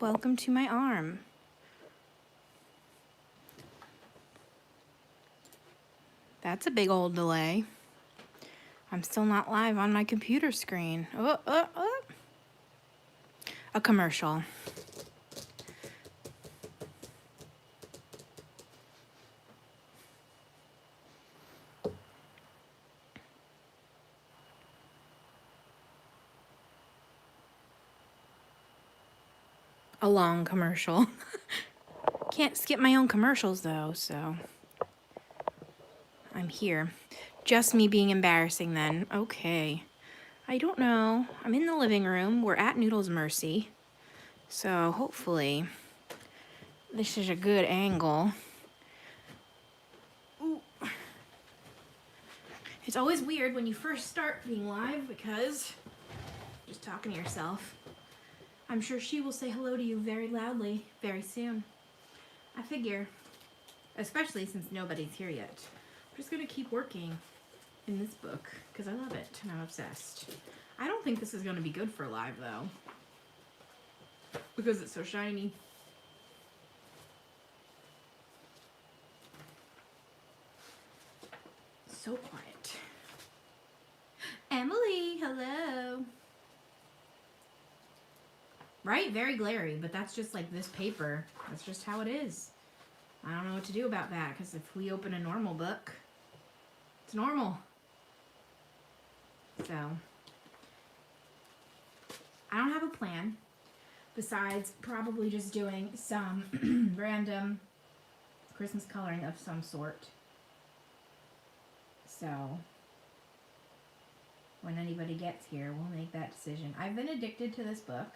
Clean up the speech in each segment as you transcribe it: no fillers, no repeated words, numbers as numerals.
welcome to my arm. That's a big old delay. I'm still not live on my computer screen. A commercial. A long commercial. Can't skip my own commercials though, so I'm here. Just me being embarrassing then. Okay. I don't know. I'm in the living room. We're at Noodles Mercy. So hopefully this is a good angle. Ooh. It's always weird when you first start being live because you're just talking to yourself. I'm sure she will say hello to you very loudly very soon. I figure, especially since nobody's here yet, I'm just gonna keep working in this book because I love it and I'm obsessed. I don't think this is gonna be good for live though because it's so shiny. So quiet. Emily, hello. Right? Very glary, but that's just like this paper. That's just how it is. I don't know what to do about that because if we open a normal book, it's normal. So, I don't have a plan besides probably just doing some random Christmas coloring of some sort. So, when anybody gets here, we'll make that decision. I've been addicted to this book.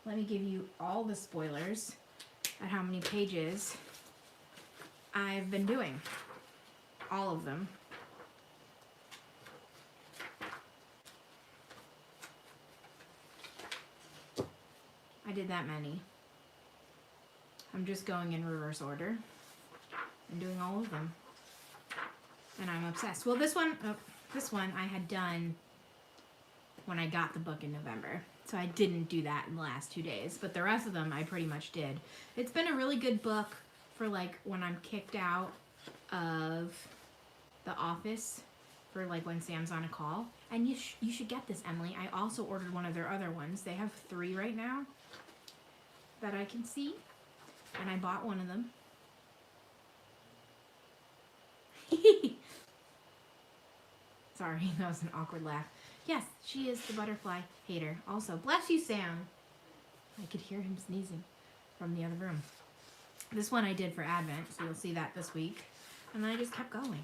Let me give you all the spoilers at how many pages I've been doing. All of them. I did that many. I'm just going in reverse order and doing all of them. And I'm obsessed. Well, this one I had done when I got the book in November. So I didn't do that in the last 2 days, but the rest of them I pretty much did. It's been a really good book for like when I'm kicked out of the office for like when Sam's on a call. And you should get this, Emily. I also ordered one of their other ones. They have 3 right now that I can see, and I bought one of them. Sorry, that was an awkward laugh. Yes, she is the butterfly hater. Also, bless you, Sam. I could hear him sneezing from the other room. This one I did for Advent, so you'll see that this week. And then I just kept going.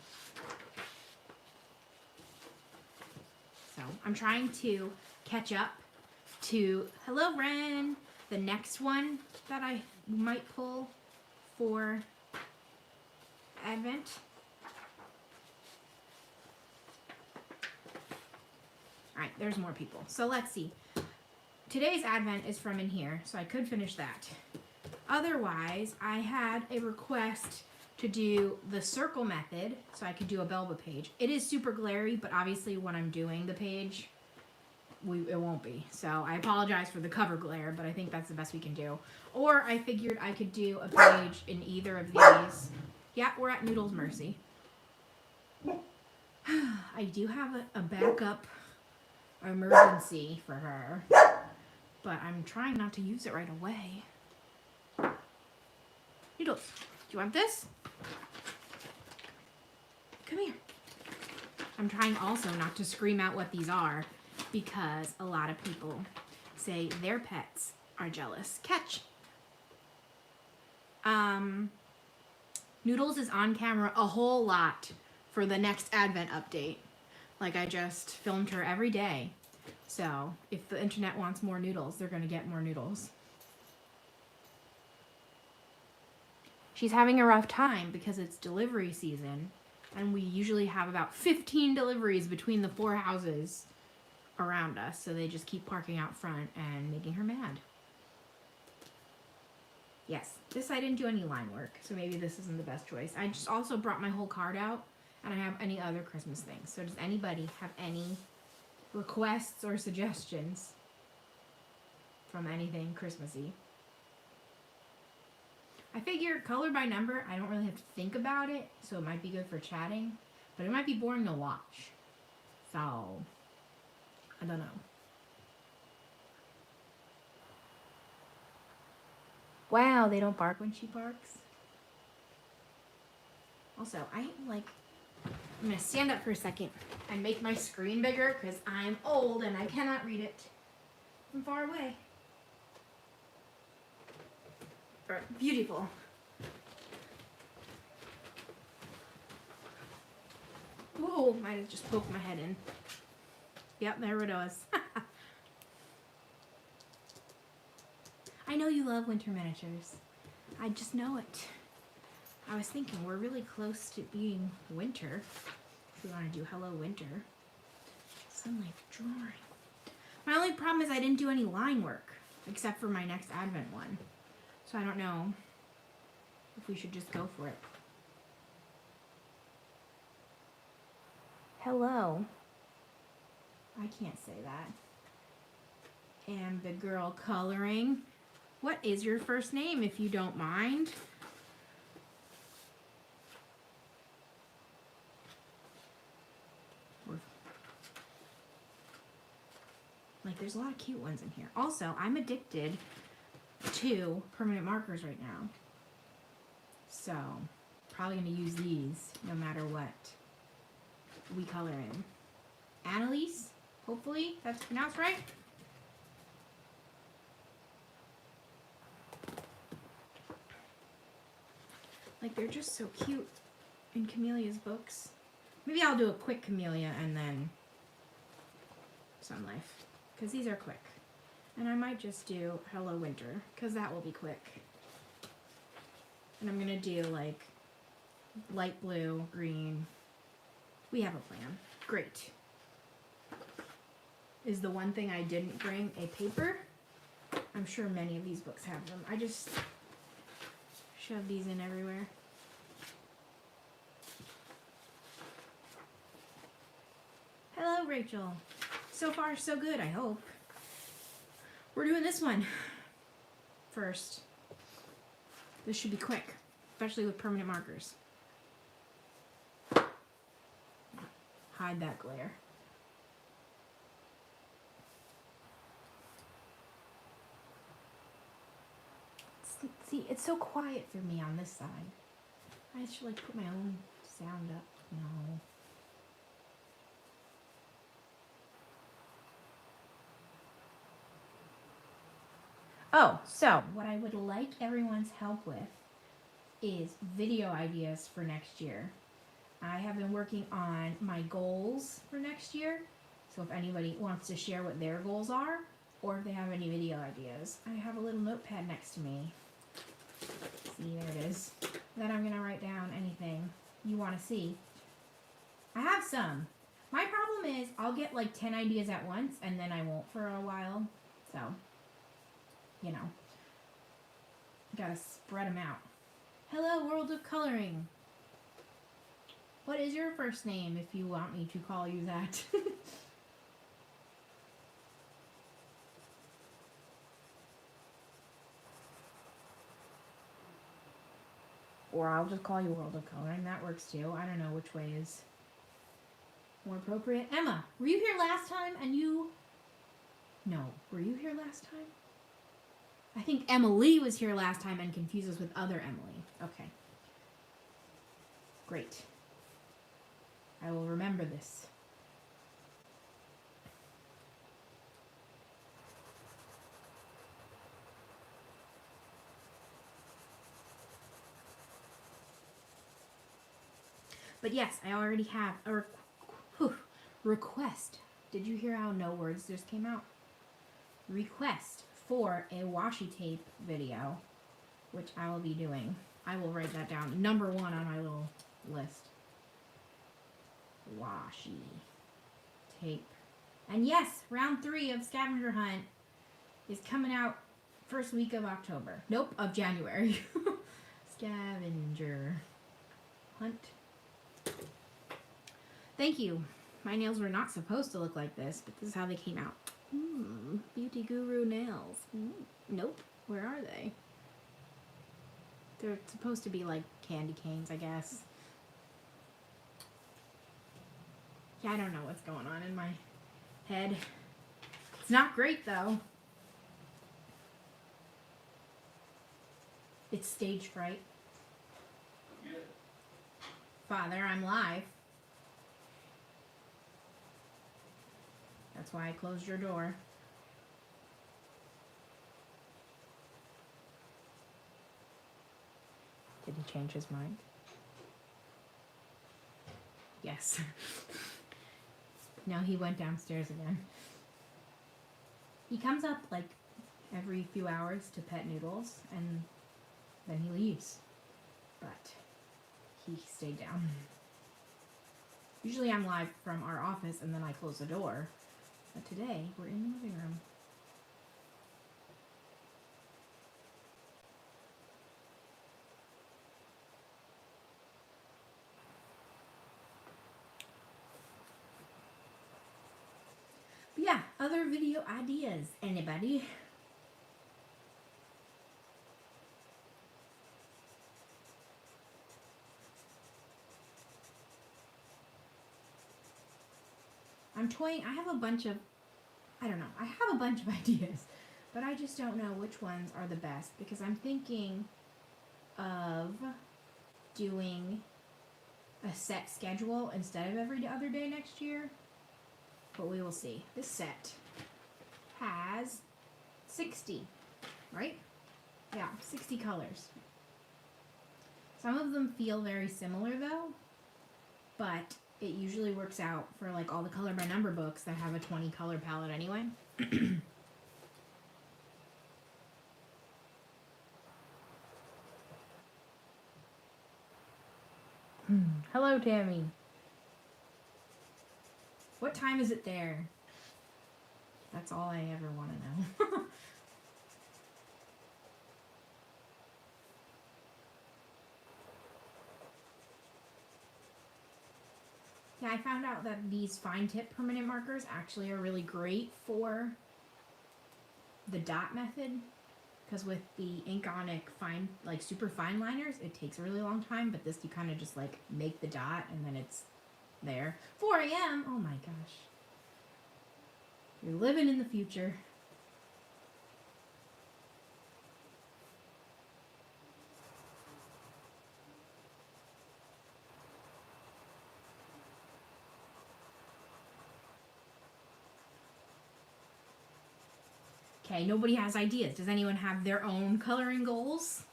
So, I'm trying to catch up to, hello, Ren, the next one that I might pull for Advent. Alright, there's more people. So let's see. Today's Advent is from in here, so I could finish that. Otherwise, I had a request to do the circle method, so I could do a Belba page. It is super glary, but obviously when I'm doing the page, it won't be. So I apologize for the cover glare, but I think that's the best we can do. Or I figured I could do a page in either of these. Yeah, we're at Noodles Mercy. I do have a backup emergency for her, but I'm trying not to use it right away. Noodles, do you want this? Come here. I'm trying also not to scream out what these are because a lot of people say their pets are jealous. Catch. Noodles is on camera a whole lot for the next Advent update. Like I just filmed her every day. So if the internet wants more noodles, they're going to get more noodles. She's having a rough time because it's delivery season. And we usually have about 15 deliveries between the 4 houses around us. So they just keep parking out front and making her mad. Yes, this I didn't do any line work. So maybe this isn't the best choice. I just also brought my whole card out. And I have any other Christmas things. So does anybody have any requests or suggestions from anything Christmassy? I figure color by number, I don't really have to think about it, so it might be good for chatting, but it might be boring to watch. So, I don't know. Wow, they don't bark when she barks. Also, I'm gonna stand up for a second and make my screen bigger because I'm old and I cannot read it from far away. Beautiful. Ooh, might have just poked my head in. Yep, there it was. I know you love winter miniatures. I just know it. I was thinking we're really close to being winter. If we want to do Hello Winter. Sun Life drawing. My only problem is I didn't do any line work, except for my next Advent one. So I don't know if we should just go for it. Hello. I can't say that. And the girl coloring. What is your first name, if you don't mind? Like, there's a lot of cute ones in here. Also, I'm addicted to permanent markers right now. So, probably going to use these no matter what we color in. Annalise, hopefully that's pronounced right. Like, they're just so cute in Camellia's books. Maybe I'll do a quick Camellia and then Sun Life, because these are quick. And I might just do Hello Winter, because that will be quick. And I'm going to do, like, light blue, green. We have a plan. Great. Is the one thing I didn't bring a paper? I'm sure many of these books have them. I just shove these in everywhere. Hello, Rachel. So far, so good, I hope. We're doing this one first. This should be quick, especially with permanent markers. Hide that glare. See, it's so quiet for me on this side. I should like put my own sound up. No. Oh, so what I would like everyone's help with is video ideas for next year. I have been working on my goals for next year. So if anybody wants to share what their goals are, or if they have any video ideas, I have a little notepad next to me. See, there it is. Then I'm going to write down anything you want to see. I have some. My problem is I'll get like 10 ideas at once and then I won't for a while. So, you know, gotta spread them out. Hello, World of Coloring. What is your first name if you want me to call you that? Or I'll just call you World of Coloring. That works too. I don't know which way is more appropriate. Emma, were you here last time and you... No, were you here last time? I think Emily was here last time and confused us with other Emily. Okay. Great. I will remember this. But yes, I already have a request. Did you hear how no words just came out? Request for a washi tape video, which I will be doing. I will write that down. Number 1 on my little list. Washi tape. And yes, round 3 of Scavenger Hunt is coming out first week of October. Nope, of January. Scavenger Hunt. Thank you. My nails were not supposed to look like this, but this is how they came out. Beauty Guru nails. Nope. Where are they? They're supposed to be like candy canes, I guess. Yeah, I don't know what's going on in my head. It's not great though. It's stage fright. Father, I'm live. That's why I closed your door. Did he change his mind? Yes. No, he went downstairs again. He comes up like every few hours to pet Noodles, and then he leaves. But he stayed down. Usually I'm live from our office and then I close the door. But today we're in the living room. But yeah, other video ideas. Anybody? I'm toying. I have a bunch of, I don't know. I have a bunch of ideas, but I just don't know which ones are the best because I'm thinking of doing a set schedule instead of every other day next year. But we will see. This set has 60, right? Yeah, 60 colors. Some of them feel very similar though, but it usually works out for like all the color by number books that have a 20 color palette anyway. Hello, Tammy. What time is it there? That's all I ever want to know. Yeah, I found out that these fine tip permanent markers actually are really great for the dot method. Because with the Inkonic fine, like super fine liners, it takes a really long time. But this, you kind of just like make the dot and then it's there. 4 a.m. Oh my gosh. You're living in the future. Okay, nobody has ideas. Does anyone have their own coloring goals?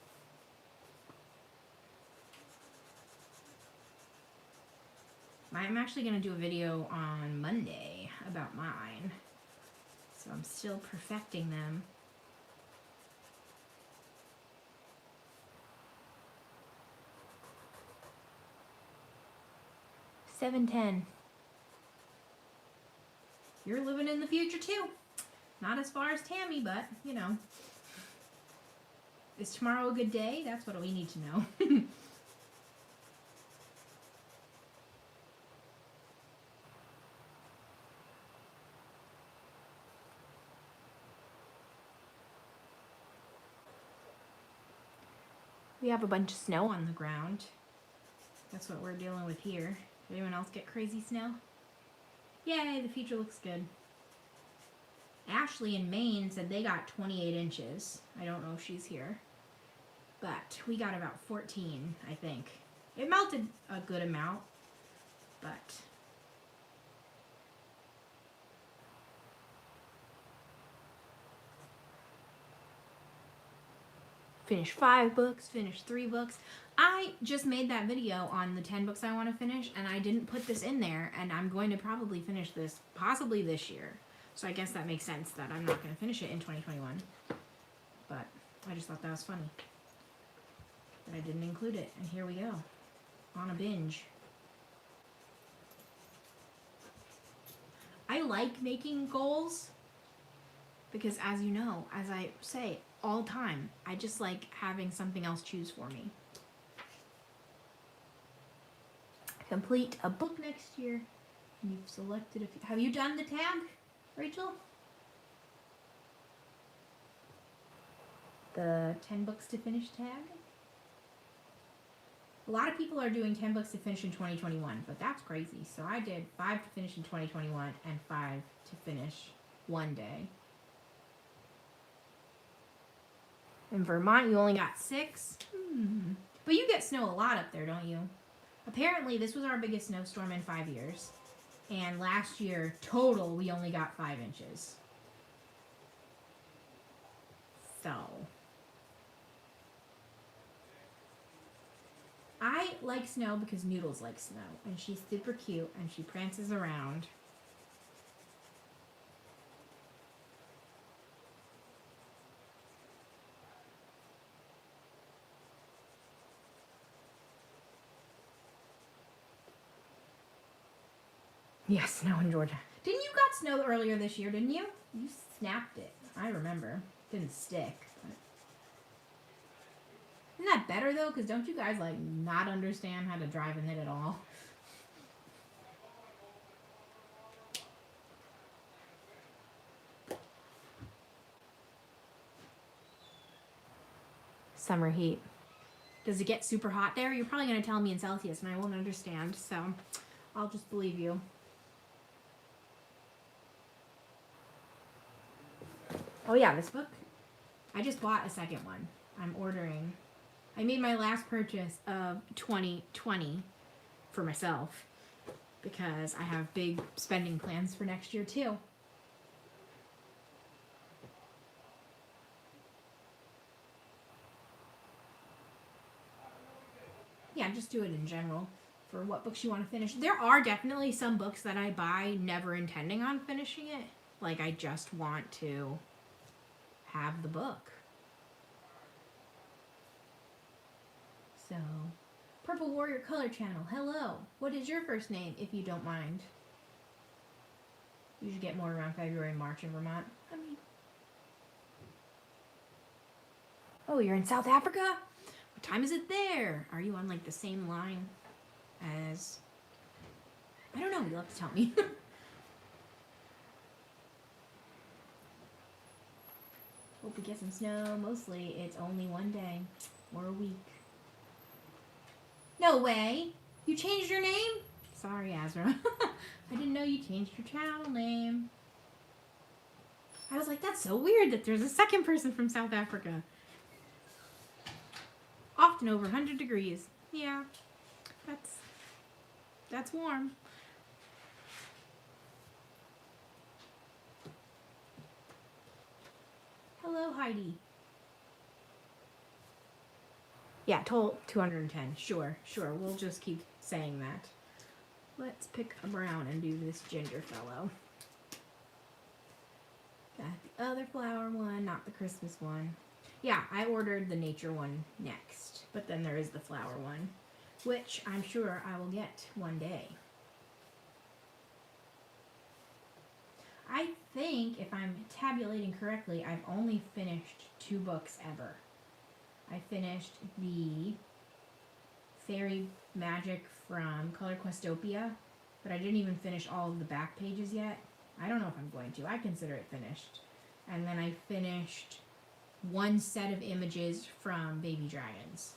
I'm actually going to do a video on Monday about mine. So I'm still perfecting them. $7.10. You're living in the future too. Not as far as Tammy, but, you know. Is tomorrow a good day? That's what we need to know. We have a bunch of snow on the ground. That's what we're dealing with here. Did anyone else get crazy snow? Yay, the future looks good. Ashley in Maine said they got 28 inches. I don't know if she's here. But we got about 14, I think. It melted a good amount, but... Finish 5 books, finish 3 books. I just made that video on the 10 books I want to finish, and I didn't put this in there, and I'm going to probably finish this possibly this year. So I guess that makes sense that I'm not going to finish it in 2021. But I just thought that was funny that I didn't include it, and here we go, on a binge. I like making goals because, as you know, as I say all the time, I just like having something else choose for me. Complete a book next year. You've selected a few. Have you done the tag, Rachel? The 10 books to finish tag? A lot of people are doing 10 books to finish in 2021, but that's crazy. So I did 5 to finish in 2021 and 5 to finish one day. In Vermont, you only got 6. But you get snow a lot up there, don't you? Apparently, this was our biggest snowstorm in 5 years. And last year, total, we only got 5 inches. So, I like snow because Noodles likes snow. And she's super cute and she prances around. Yes, snow in Georgia. Didn't you got snow earlier this year, didn't you? You snapped it. I remember. Didn't stick. But... Isn't that better, though? Because don't you guys, like, not understand how to drive in it at all? Summer heat. Does it get super hot there? You're probably going to tell me in Celsius, and I won't understand. So, I'll just believe you. Oh yeah, this book. I just bought a second one. I'm ordering. I made my last purchase of 2020 for myself because I have big spending plans for next year too. Yeah, just do it in general for what books you want to finish. There are definitely some books that I buy never intending on finishing it. Like I just want to have the book. So, Purple Warrior Color Channel, hello. What is your first name, if you don't mind? You should get more around February and March in Vermont. I mean... Oh, you're in South Africa? What time is it there? Are you on, like, the same line as... I don't know, you'll have to tell me. Hope we get some snow. Mostly, it's only one day or a week. No way! You changed your name? Sorry, Azra. I didn't know you changed your channel name. I was like, that's so weird that there's a second person from South Africa. Often over 100 degrees. Yeah, that's warm. Hello, Heidi. Yeah, total 210. Sure. We'll just keep saying that. Let's pick a brown and do this ginger fellow. Got the other flower one, not the Christmas one. Yeah, I ordered the nature one next, but then there is the flower one, which I'm sure I will get one day. I think, if I'm tabulating correctly, I've only finished 2 books ever. I finished the Fairy Magic from Color Questopia, but I didn't even finish all of the back pages yet. I don't know if I'm going to. I consider it finished. And then I finished 1 set of images from Baby Dragons,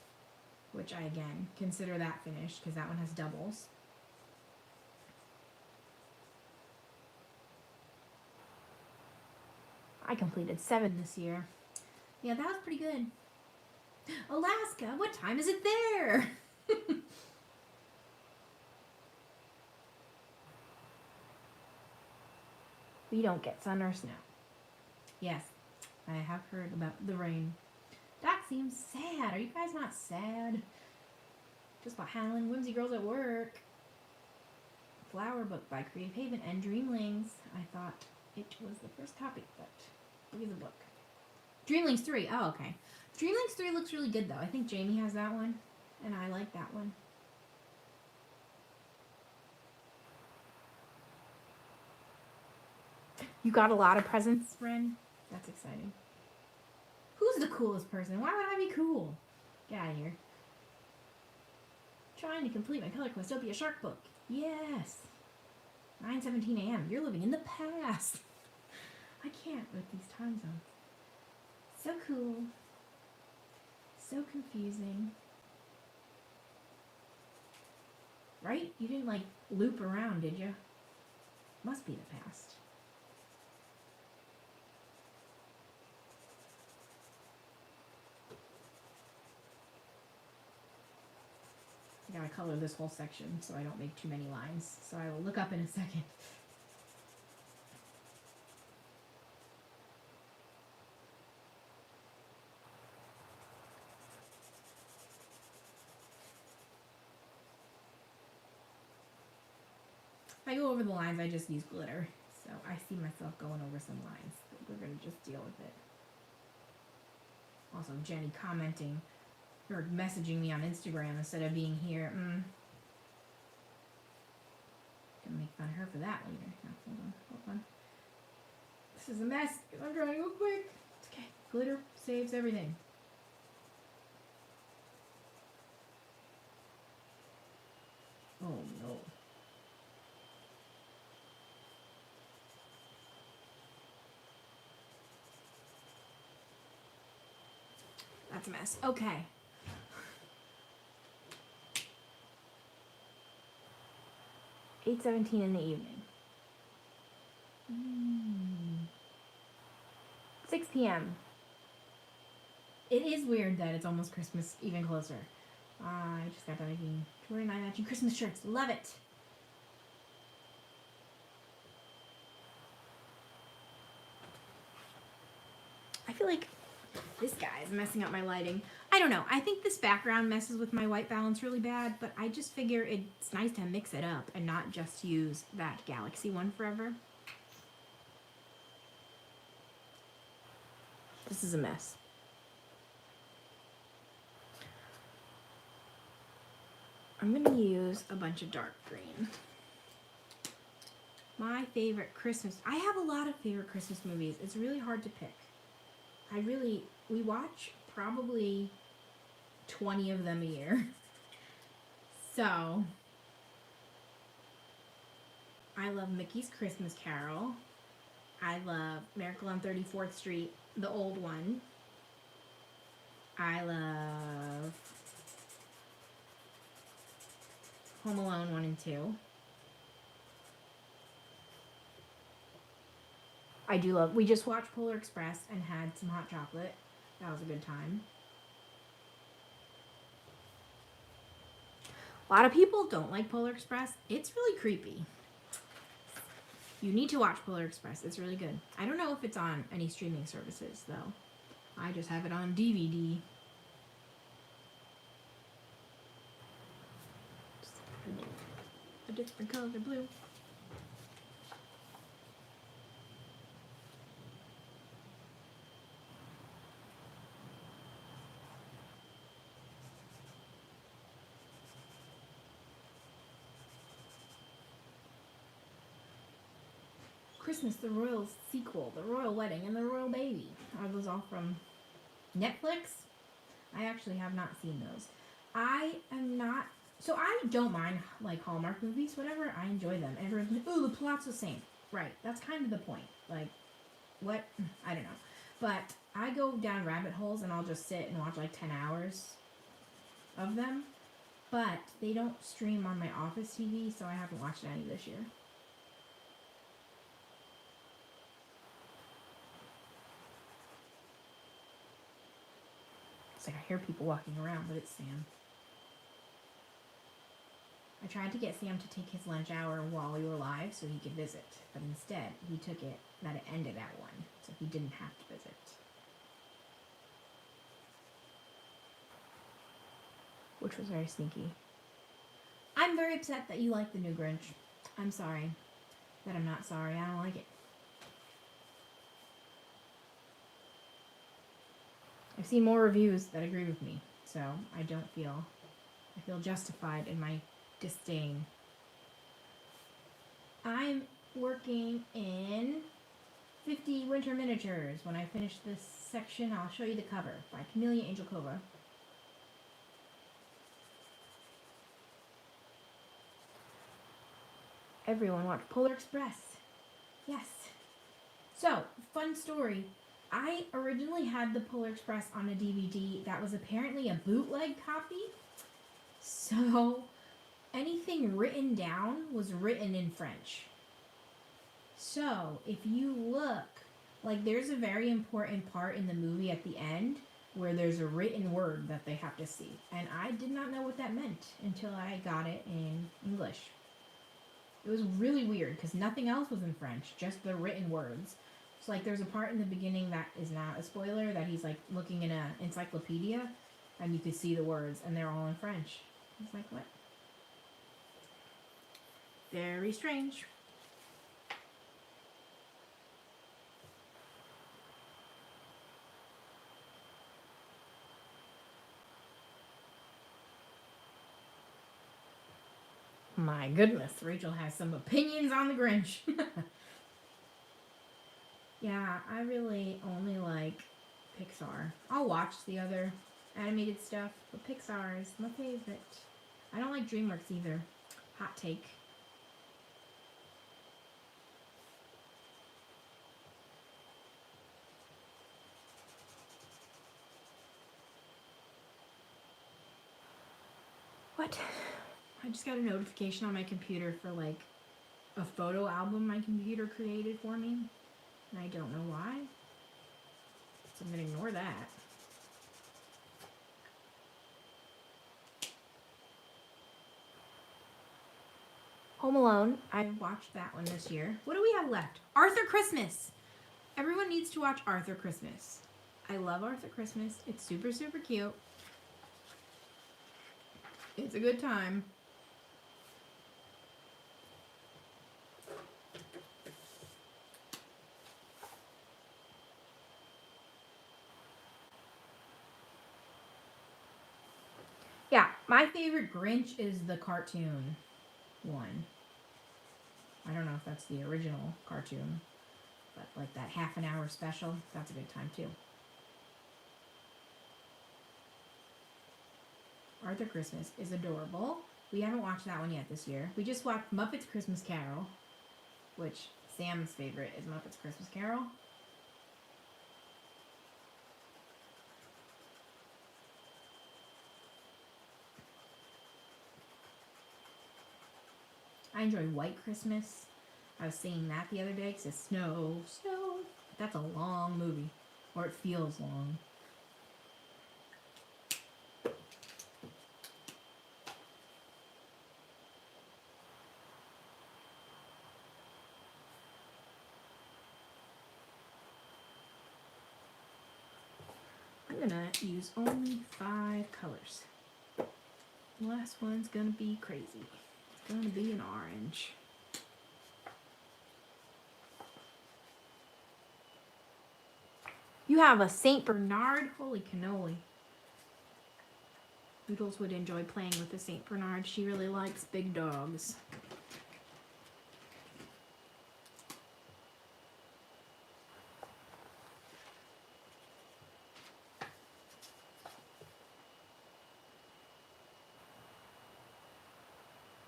which I, again, consider that finished because that one has doubles. I completed 7 this year. Yeah, that was pretty good. Alaska, what time is it there? We don't get sun or snow. Yes, I have heard about the rain. That seems sad. Are you guys not sad? Just bought Howlin' Whimsy Girls at Work. Flower book by Creative Haven and Dreamlings. I thought it was the first copy, but look at the book. Dreamlings 3. Oh, okay. Dreamlings 3 looks really good, though. I think Jamie has that one, and I like that one. You got a lot of presents, Ren? That's exciting. Who's the coolest person? Why would I be cool? Get out of here. Trying to complete my Color Questopia Shark book. Yes. 9:17 a.m. You're living in the past. I can't with these time zones. So cool. So confusing. right? You didn't like loop around, did you? Must be the past. I gotta color this whole section so I don't make too many lines. So I will look up in a second. If I go over the lines, I just use glitter. So I see myself going over some lines. We're going to just deal with it. Also, Jenny commenting or messaging me on Instagram instead of being here. Gonna make fun of her for that later. No, hold on. This is a mess. I'm trying to go quick. It's okay. Glitter saves everything. Oh no. That's a mess. Okay. $8:17 in the evening. 6 p.m. It is weird that it's almost Christmas, even closer. I just got done making 29 matching Christmas shirts. Love it. I feel like this guy is messing up my lighting. I don't know. I think this background messes with my white balance really bad, but I just figure it's nice to mix it up and not just use that Galaxy one forever. This is a mess. I'm going to use a bunch of dark green. My favorite Christmas... I have a lot of favorite Christmas movies. It's really hard to pick. We watch probably 20 of them a year. So, I love Mickey's Christmas Carol. I love Miracle on 34th Street, the old one. I love Home Alone 1 and 2. I do love... We just watched Polar Express and had some hot chocolate. That was a good time. A lot of people don't like Polar Express. It's really creepy. You need to watch Polar Express. It's really good. I don't know if it's on any streaming services, though. I just have it on DVD. A different color blue. Christmas, the Royal sequel, the Royal Wedding, and the Royal Baby. Are those all from Netflix? I actually have not seen those. I am not... So I don't mind, like, Hallmark movies, whatever. I enjoy them. Everyone's like, oh, the plot's the same. Right. That's kind of the point. Like, what? I don't know. But I go down rabbit holes and I'll just sit and watch, like, 10 hours of them. But they don't stream on my office TV, so I haven't watched any this year. It's like I hear people walking around, but it's Sam. I tried to get Sam to take his lunch hour while we were live so he could visit, but instead he took it that it ended at 1, so he didn't have to visit. Which was very sneaky. I'm very upset that you like the new Grinch. I'm sorry that I'm not sorry. I don't like it. I've seen more reviews that agree with me, so I feel justified in my disdain. I'm working in 50 Winter Miniatures. When I finish this section, I'll show you the cover by Camellia Angelkova. Everyone watch Polar Express. Yes. So, fun story. I originally had the Polar Express on a DVD that was apparently a bootleg copy. So, anything written down was written in French. So if you look, like there's a very important part in the movie at the end where there's a written word that they have to see. And I did not know what that meant until I got it in English. It was really weird because nothing else was in French, just the written words. So like there's a part in the beginning that is not a spoiler, that he's like looking in an encyclopedia and you could see the words and they're all in French. It's like, what? Very strange. My goodness, Rachel has some opinions on the Grinch. Yeah, I really only like Pixar. I'll watch the other animated stuff, but Pixar is my favorite. I don't like DreamWorks either. Hot take. What? I just got a notification on my computer for like a photo album my computer created for me. And I don't know why. So I'm going to ignore that. Home Alone. I watched that one this year. What do we have left? Arthur Christmas. Everyone needs to watch Arthur Christmas. I love Arthur Christmas. It's super, super cute. It's a good time. Yeah, my favorite Grinch is the cartoon one. I don't know if that's the original cartoon, but like that half an hour special, that's a good time too. Arthur Christmas is adorable. We haven't watched that one yet this year. We just watched Muppets Christmas Carol, which Sam's favorite is Muppets Christmas Carol. I enjoy White Christmas. I was seeing that the other day because it's snow. That's a long movie, or it feels long. I'm gonna use only 5 colors. The last one's gonna be crazy. It's gonna be an orange. You have a Saint Bernard? Holy cannoli. Noodles would enjoy playing with the Saint Bernard. She really likes big dogs.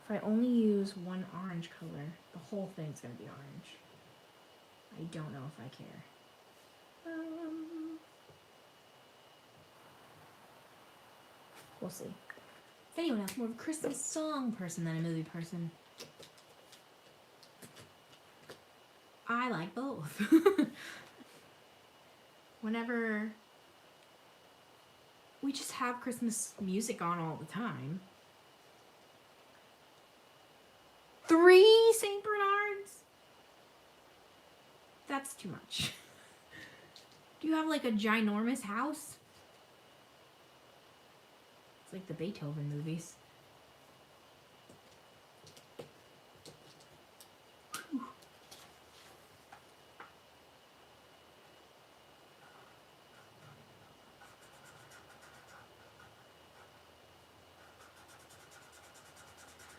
If I only use one orange color, the whole thing's gonna be orange. I don't know if I care. We'll see. If anyone else more of a Christmas song person than a movie person, I like both. Whenever we just have Christmas music on all the time. 3 St. Bernards? That's too much. Do you have like a ginormous house? It's like the Beethoven movies. Whew.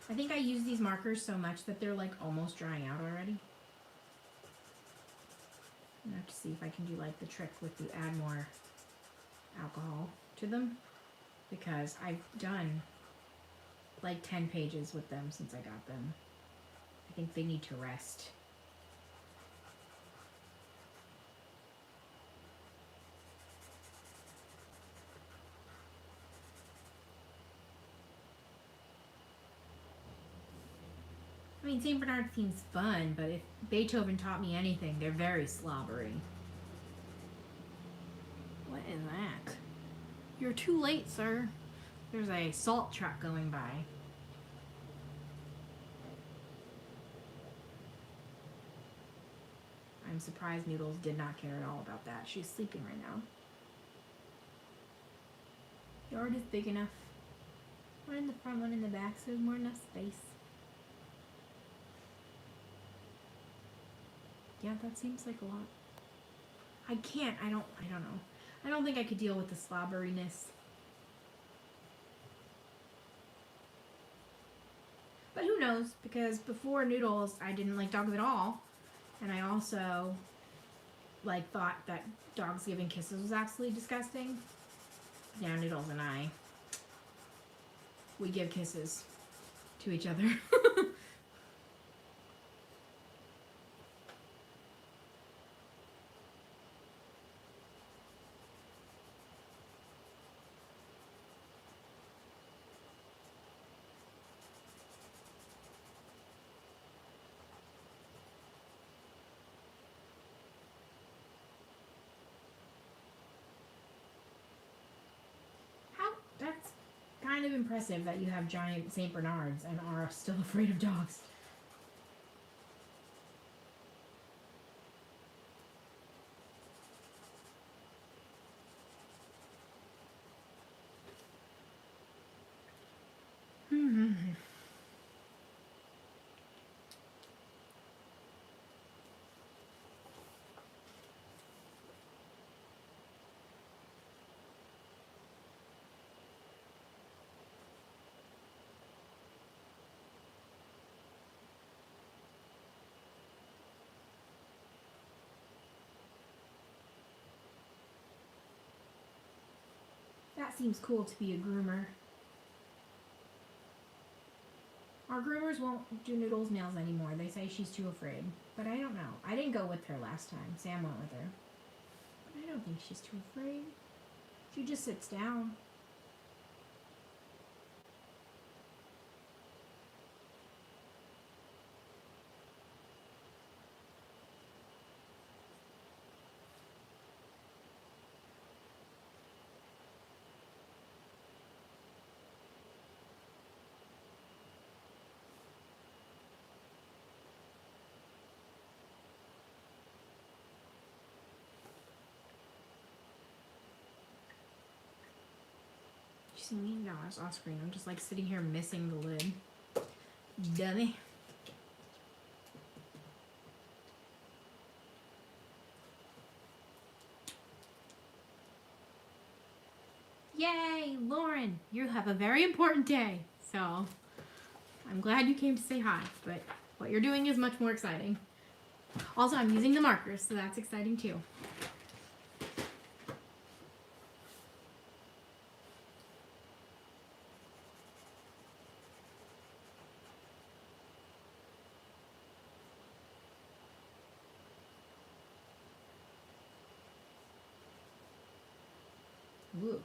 I think I use these markers so much that they're like almost drying out already. I have to see if I can do like the trick with the add more alcohol to them, because I've done like 10 pages with them since I got them. I think they need to rest. I mean, St. Bernard seems fun, but if Beethoven taught me anything, they're very slobbery. What is that? You're too late, sir. There's a salt truck going by. I'm surprised Noodles did not care at all about that. She's sleeping right now. The yard is big enough. One in the front, one in the back, so there's more than enough space. Yeah, that seems like a lot. I don't know. I don't think I could deal with the slobberiness. But who knows? Because before Noodles, I didn't like dogs at all. And I also thought that dogs giving kisses was absolutely disgusting. Now Noodles and I, we give kisses to each other. That's kind of impressive that you have giant St. Bernards and are still afraid of dogs. That seems cool to be a groomer. Our groomers won't do Noodles' nails anymore. They say she's too afraid. But I don't know. I didn't go with her last time. Sam went with her. But I don't think she's too afraid. She just sits down. You see me? No, I was off screen. I'm just sitting here missing the lid. Dummy. Yay, Lauren! You have a very important day. So, I'm glad you came to say hi, but what you're doing is much more exciting. Also, I'm using the markers, so that's exciting too. Ooh.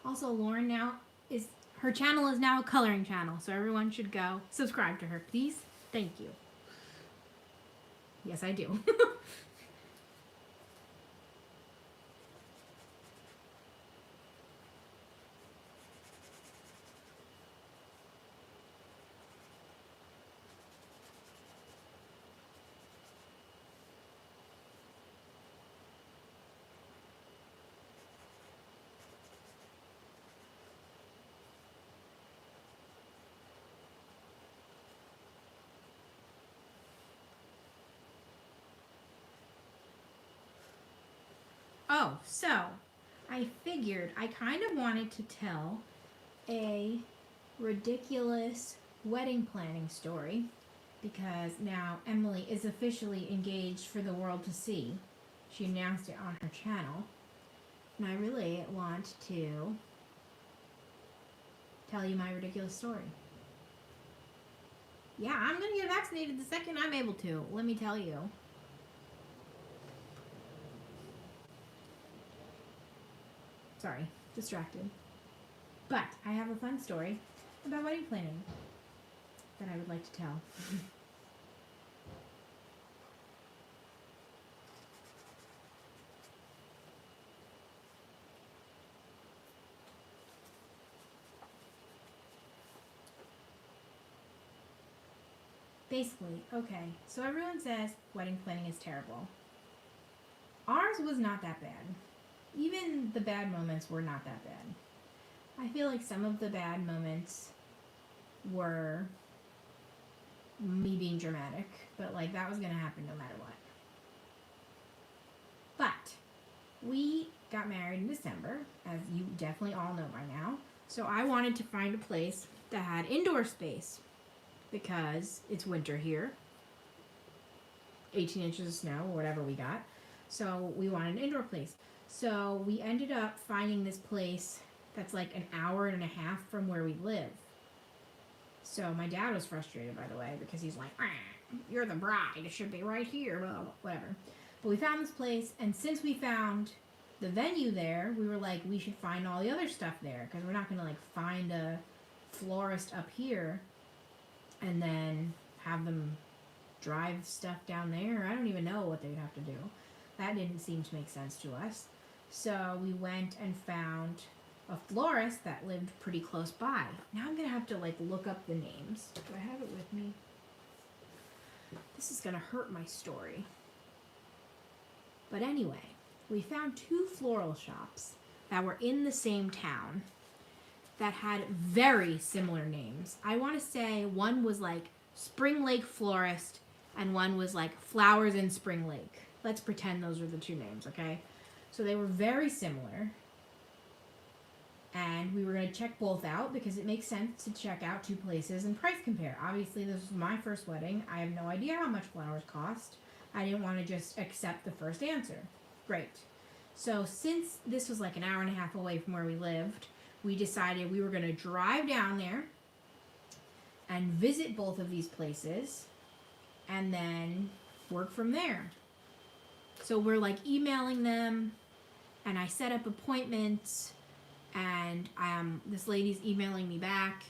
Also, Lauren her channel is now a coloring channel, so everyone should go subscribe to her, please. Thank you. Yes, I do. Oh, so I figured I kind of wanted to tell a ridiculous wedding planning story because now Emily is officially engaged for the world to see. She announced it on her channel. And I really want to tell you my ridiculous story. Yeah, I'm going to get vaccinated the second I'm able to. Let me tell you. Sorry, distracted. But I have a fun story about wedding planning that I would like to tell. Basically, okay, so everyone says wedding planning is terrible. Ours was not that bad. Even the bad moments were not that bad. I feel like some of the bad moments were me being dramatic, but like that was gonna happen no matter what. But we got married in December, as you definitely all know by now. So I wanted to find a place that had indoor space because it's winter here. 18 inches of snow or whatever we got. So we wanted an indoor place. So we ended up finding this place that's like an hour and a half from where we live. So my dad was frustrated, by the way, because he's like, you're the bride. It should be right here. Well, whatever. But we found this place, and since we found the venue there, we were like, we should find all the other stuff there, because we're not going to like find a florist up here and then have them drive stuff down there. I don't even know what they'd have to do. That didn't seem to make sense to us. So we went and found a florist that lived pretty close by. Now I'm going to have to like look up the names. Do I have it with me? This is going to hurt my story. But anyway, we found 2 floral shops that were in the same town that had very similar names. I want to say one was like Spring Lake Florist and one was like Flowers in Spring Lake. Let's pretend those were the 2 names, okay? So they were very similar. And we were going to check both out because it makes sense to check out 2 places and price compare. Obviously, this was my first wedding. I have no idea how much flowers cost. I didn't want to just accept the first answer. Great. So since this was like an hour and a half away from where we lived, we decided we were going to drive down there and visit both of these places and then work from there. So we're like emailing them, and I set up appointments, and this lady's emailing me back,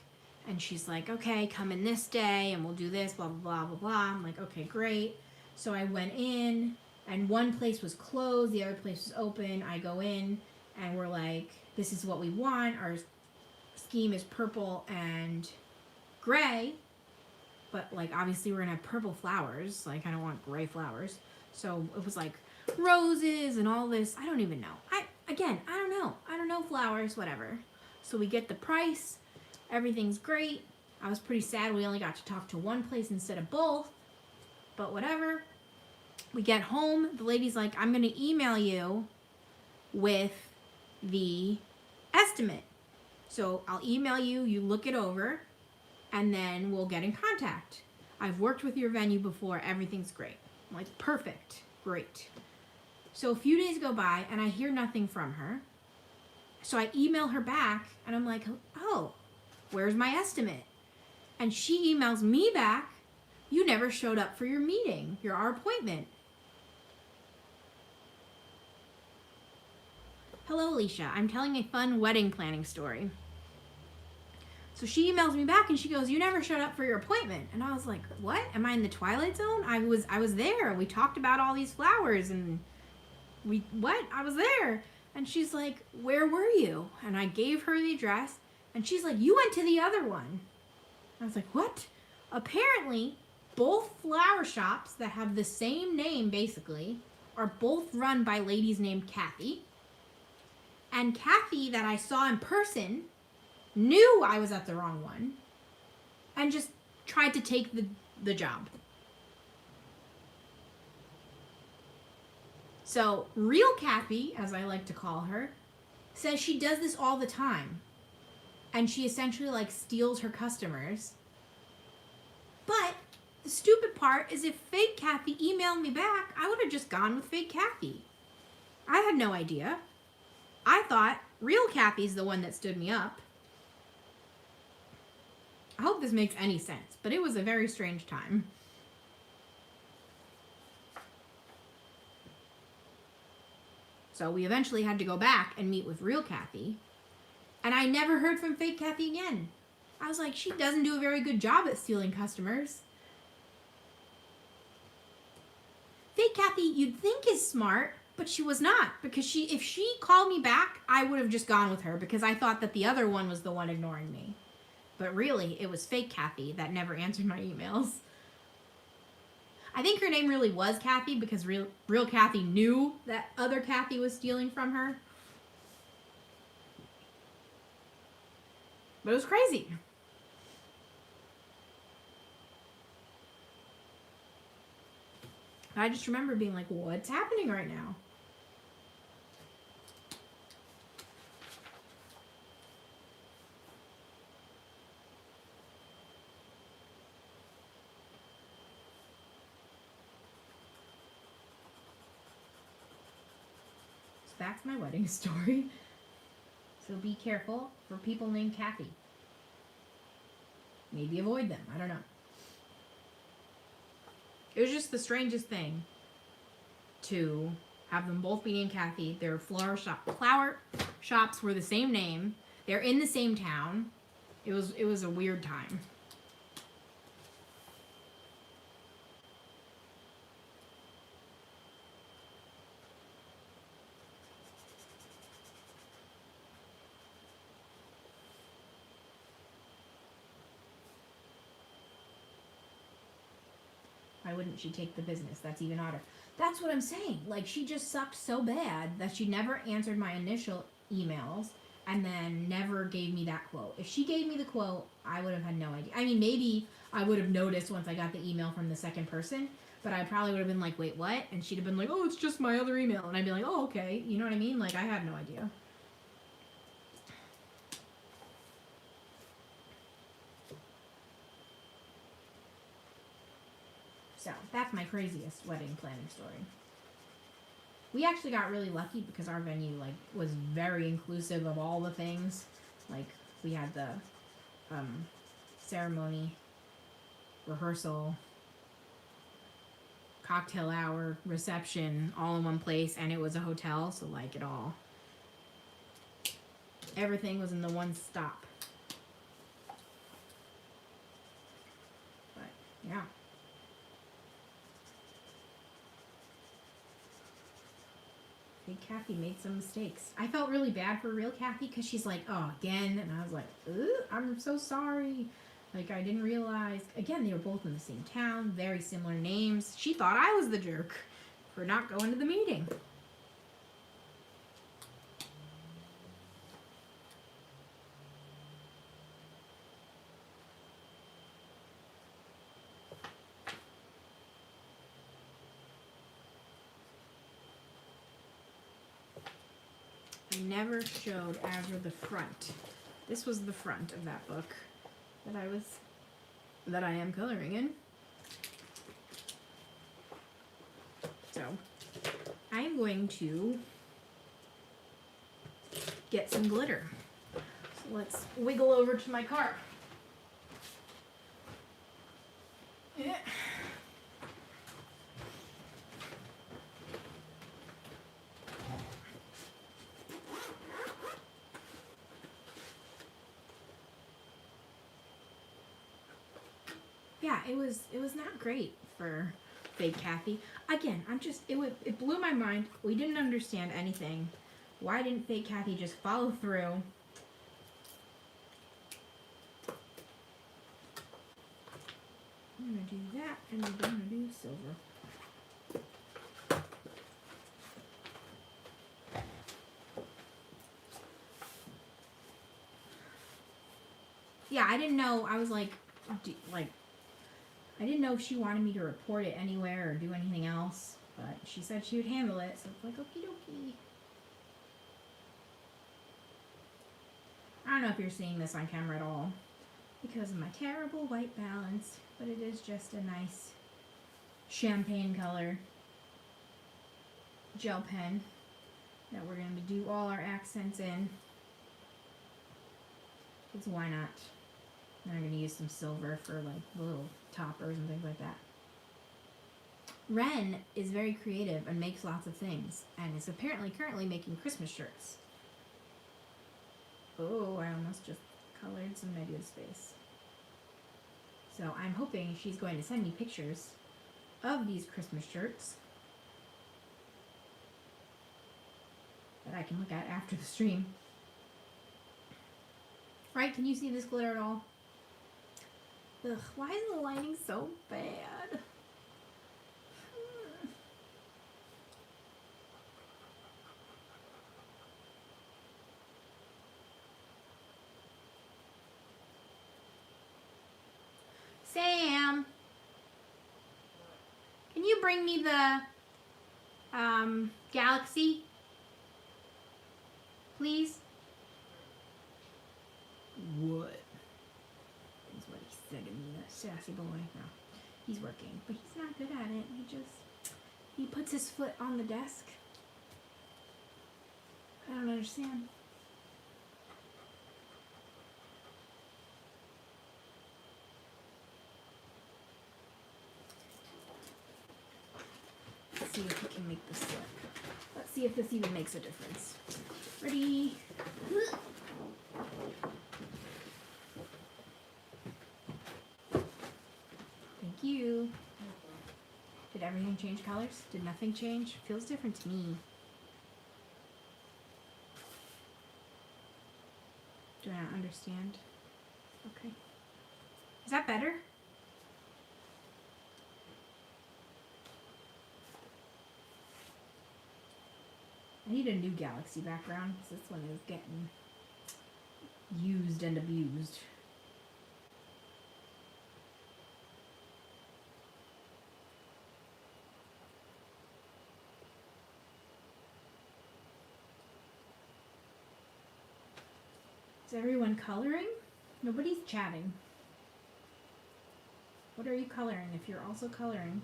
and she's like, okay, come in this day and we'll do this, blah, blah, blah, blah, blah. I'm like, okay, great. So I went in, and one place was closed, the other place was open. I go in, and we're like, this is what we want. Our scheme is purple and gray, but like obviously we're gonna have purple flowers. Like I don't want gray flowers. So it was like roses and all this. I don't even know. I don't know. I don't know flowers, whatever. So we get the price. Everything's great. I was pretty sad we only got to talk to one place instead of both, but whatever. We get home. The lady's like, I'm going to email you with the estimate. So I'll email you, you look it over, and then we'll get in contact. I've worked with your venue before. Everything's great. I'm like, perfect. Great. So a few days go by, and I hear nothing from her. So I email her back, and I'm like, oh, where's my estimate? And she emails me back, you never showed up for your meeting, our appointment. Hello, Alicia. I'm telling a fun wedding planning story. So she emails me back and she goes, you never showed up for your appointment. And I was like, what? Am I in the Twilight Zone? I was there. We talked about all these flowers and I was there. And she's like, where were you? And I gave her the address and she's like, you went to the other one. I was like, what? Apparently, both flower shops that have the same name, basically, are both run by ladies named Kathy. And Kathy, that I saw in person, knew I was at the wrong one and just tried to take the job. So, real Kathy, as I like to call her, says she does this all the time. And she essentially, like, steals her customers. But the stupid part is if fake Kathy emailed me back, I would have just gone with fake Kathy. I had no idea. I thought real Kathy's the one that stood me up. I hope this makes any sense, but it was a very strange time. So we eventually had to go back and meet with real Kathy. And I never heard from fake Kathy again. I was like, she doesn't do a very good job at stealing customers. Fake Kathy, you'd think is smart, but she was not. Because if she called me back, I would have just gone with her because I thought that the other one was the one ignoring me. But really, it was fake Kathy that never answered my emails. I think her name really was Kathy because real Kathy knew that other Kathy was stealing from her. But it was crazy. I just remember being like, what's happening right now? So that's my wedding story. So be careful for people named Kathy. Maybe avoid them. I don't know. It was just the strangest thing to have them both be named Kathy. Their flower shops were the same name. They're in the same town. It was a weird time. Why wouldn't she take the business? That's even odder. That's what I'm saying. Like, she just sucked so bad that she never answered my initial emails and then never gave me that quote. If she gave me the quote, I would have had no idea. I mean, maybe I would have noticed once I got the email from the second person, but I probably would have been like, wait, what? And she'd have been like, oh, it's just my other email. And I'd be like, oh, okay. You know what I mean? Like, I had no idea. So, that's my craziest wedding planning story. We actually got really lucky because our venue, like, was very inclusive of all the things. Like, we had the ceremony, rehearsal, cocktail hour, reception, all in one place, and it was a hotel, so, like, everything was in the one stop. But, yeah. Big Kathy made some mistakes. I felt really bad for real Kathy because she's like, oh, again. And I was like, I'm so sorry. Like, I didn't realize. Again, they were both in the same town, very similar names. She thought I was the jerk for not going to the meeting. I never showed Azra the front. This was the front of that book that I am coloring in. So I am going to get some glitter. So let's wiggle over to my car. Yeah. Yeah, it was not great for fake Kathy. Again, it blew my mind. We didn't understand anything. Why didn't fake Kathy just follow through? I'm gonna do that, and we're gonna do silver. Yeah, I didn't know. I was like, I didn't know if she wanted me to report it anywhere or do anything else, but she said she would handle it, so it's like, okie dokie. I don't know if you're seeing this on camera at all because of my terrible white balance, but it is just a nice champagne color gel pen that we're going to do all our accents in. Because why not? And I'm going to use some silver for like little toppers and things like that. Ren is very creative and makes lots of things, and is apparently currently making Christmas shirts. Oh, I almost just colored some negative space. So I'm hoping she's going to send me pictures of these Christmas shirts that I can look at after the stream. Right? Can you see this glitter at all? Ugh, why is the lighting so bad? Sam, can you bring me the Galaxy, please? What? Is what he said to me, that sassy boy. No, he's working, but he's not good at it. He puts his foot on the desk. I don't understand. Let's see if we can make this work. Let's see if this even makes a difference. Ready? Thank you. Did everything change colors? Did nothing change? Feels different to me. Do I not understand? Okay. Is that better? I need a new Galaxy background because this one is getting used and abused. Is everyone coloring? Nobody's chatting. What are you coloring if you're also coloring?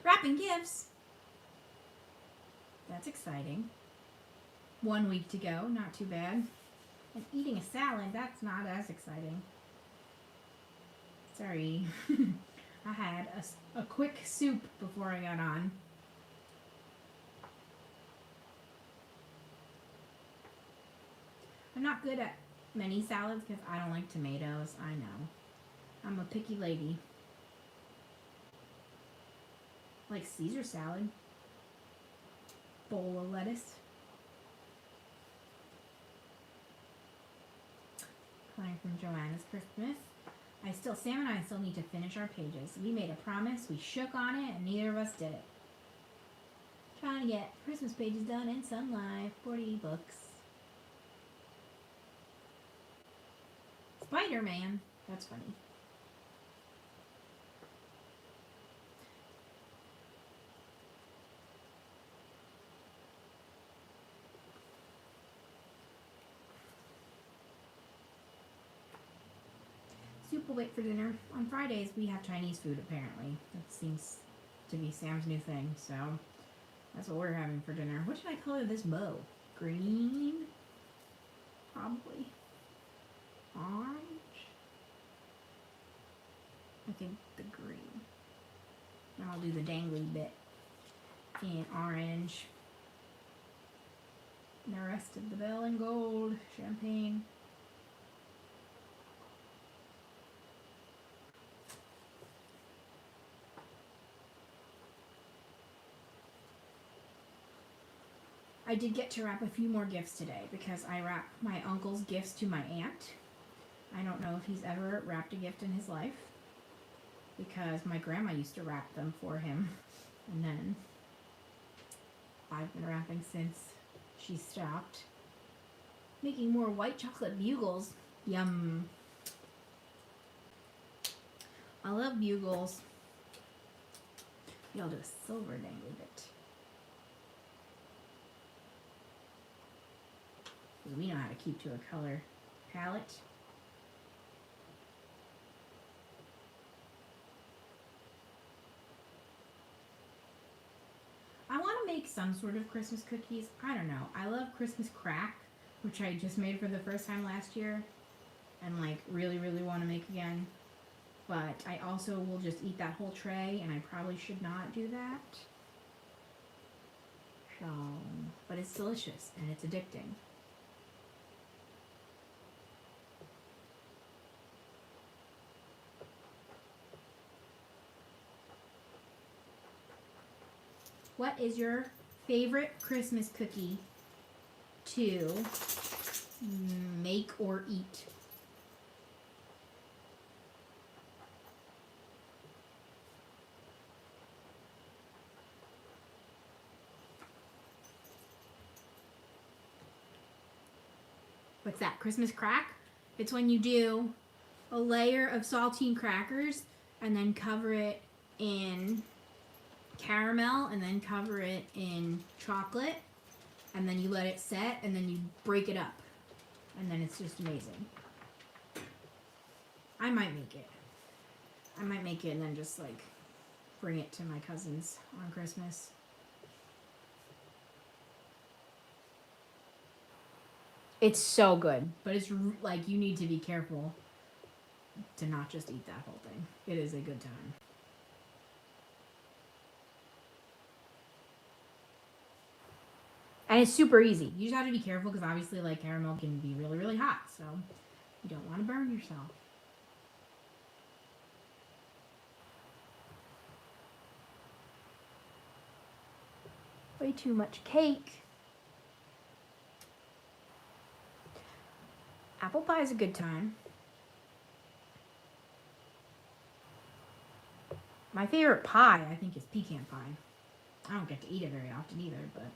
Wrapping gifts. That's exciting. 1 week to go, not too bad. And eating a salad, that's not as exciting. Sorry. I had a quick soup before I got on. I'm not good at many salads because I don't like tomatoes. I know. I'm a picky lady. Like Caesar salad. Bowl of lettuce. Calling from Joanna's Christmas. Sam and I still need to finish our pages. We made a promise, we shook on it, and neither of us did it. Trying to get Christmas pages done in Sun Life. 40 books. Spider-Man. That's funny. Soup will wait for dinner. On Fridays, we have Chinese food, apparently. That seems to be Sam's new thing, so that's what we're having for dinner. What should I color this bow? Green? Probably. Orange? I think the green. And I'll do the dangly bit in orange. And the rest of the bell in gold. Champagne. I did get to wrap a few more gifts today because I wrapped my uncle's gifts to my aunt. I don't know if he's ever wrapped a gift in his life because my grandma used to wrap them for him, and then I've been wrapping since she stopped. Making more white chocolate bugles. Yum. I love bugles. Maybe I'll do a silver dangly bit. We know how to keep to a color palette. some sort of Christmas cookies. I don't know. I love Christmas crack, which I just made for the first time last year and like really, really want to make again. But I also will just eat that whole tray, and I probably should not do that. So, but it's delicious and it's addicting. What is your favorite Christmas cookie to make or eat? What's that? Christmas crack? It's when you do a layer of saltine crackers and then cover it in caramel and then cover it in chocolate and then you let it set and then you break it up and then it's just amazing. I might make it. I might make it and then just like bring it to my cousins on Christmas. It's so good, but it's like you need to be careful to not just eat that whole thing. It is a good time. And it's super easy. You just have to be careful because obviously like caramel can be really, really hot. So you don't want to burn yourself. Way too much cake. Apple pie is a good time. My favorite pie, I think, is pecan pie. I don't get to eat it very often either, but...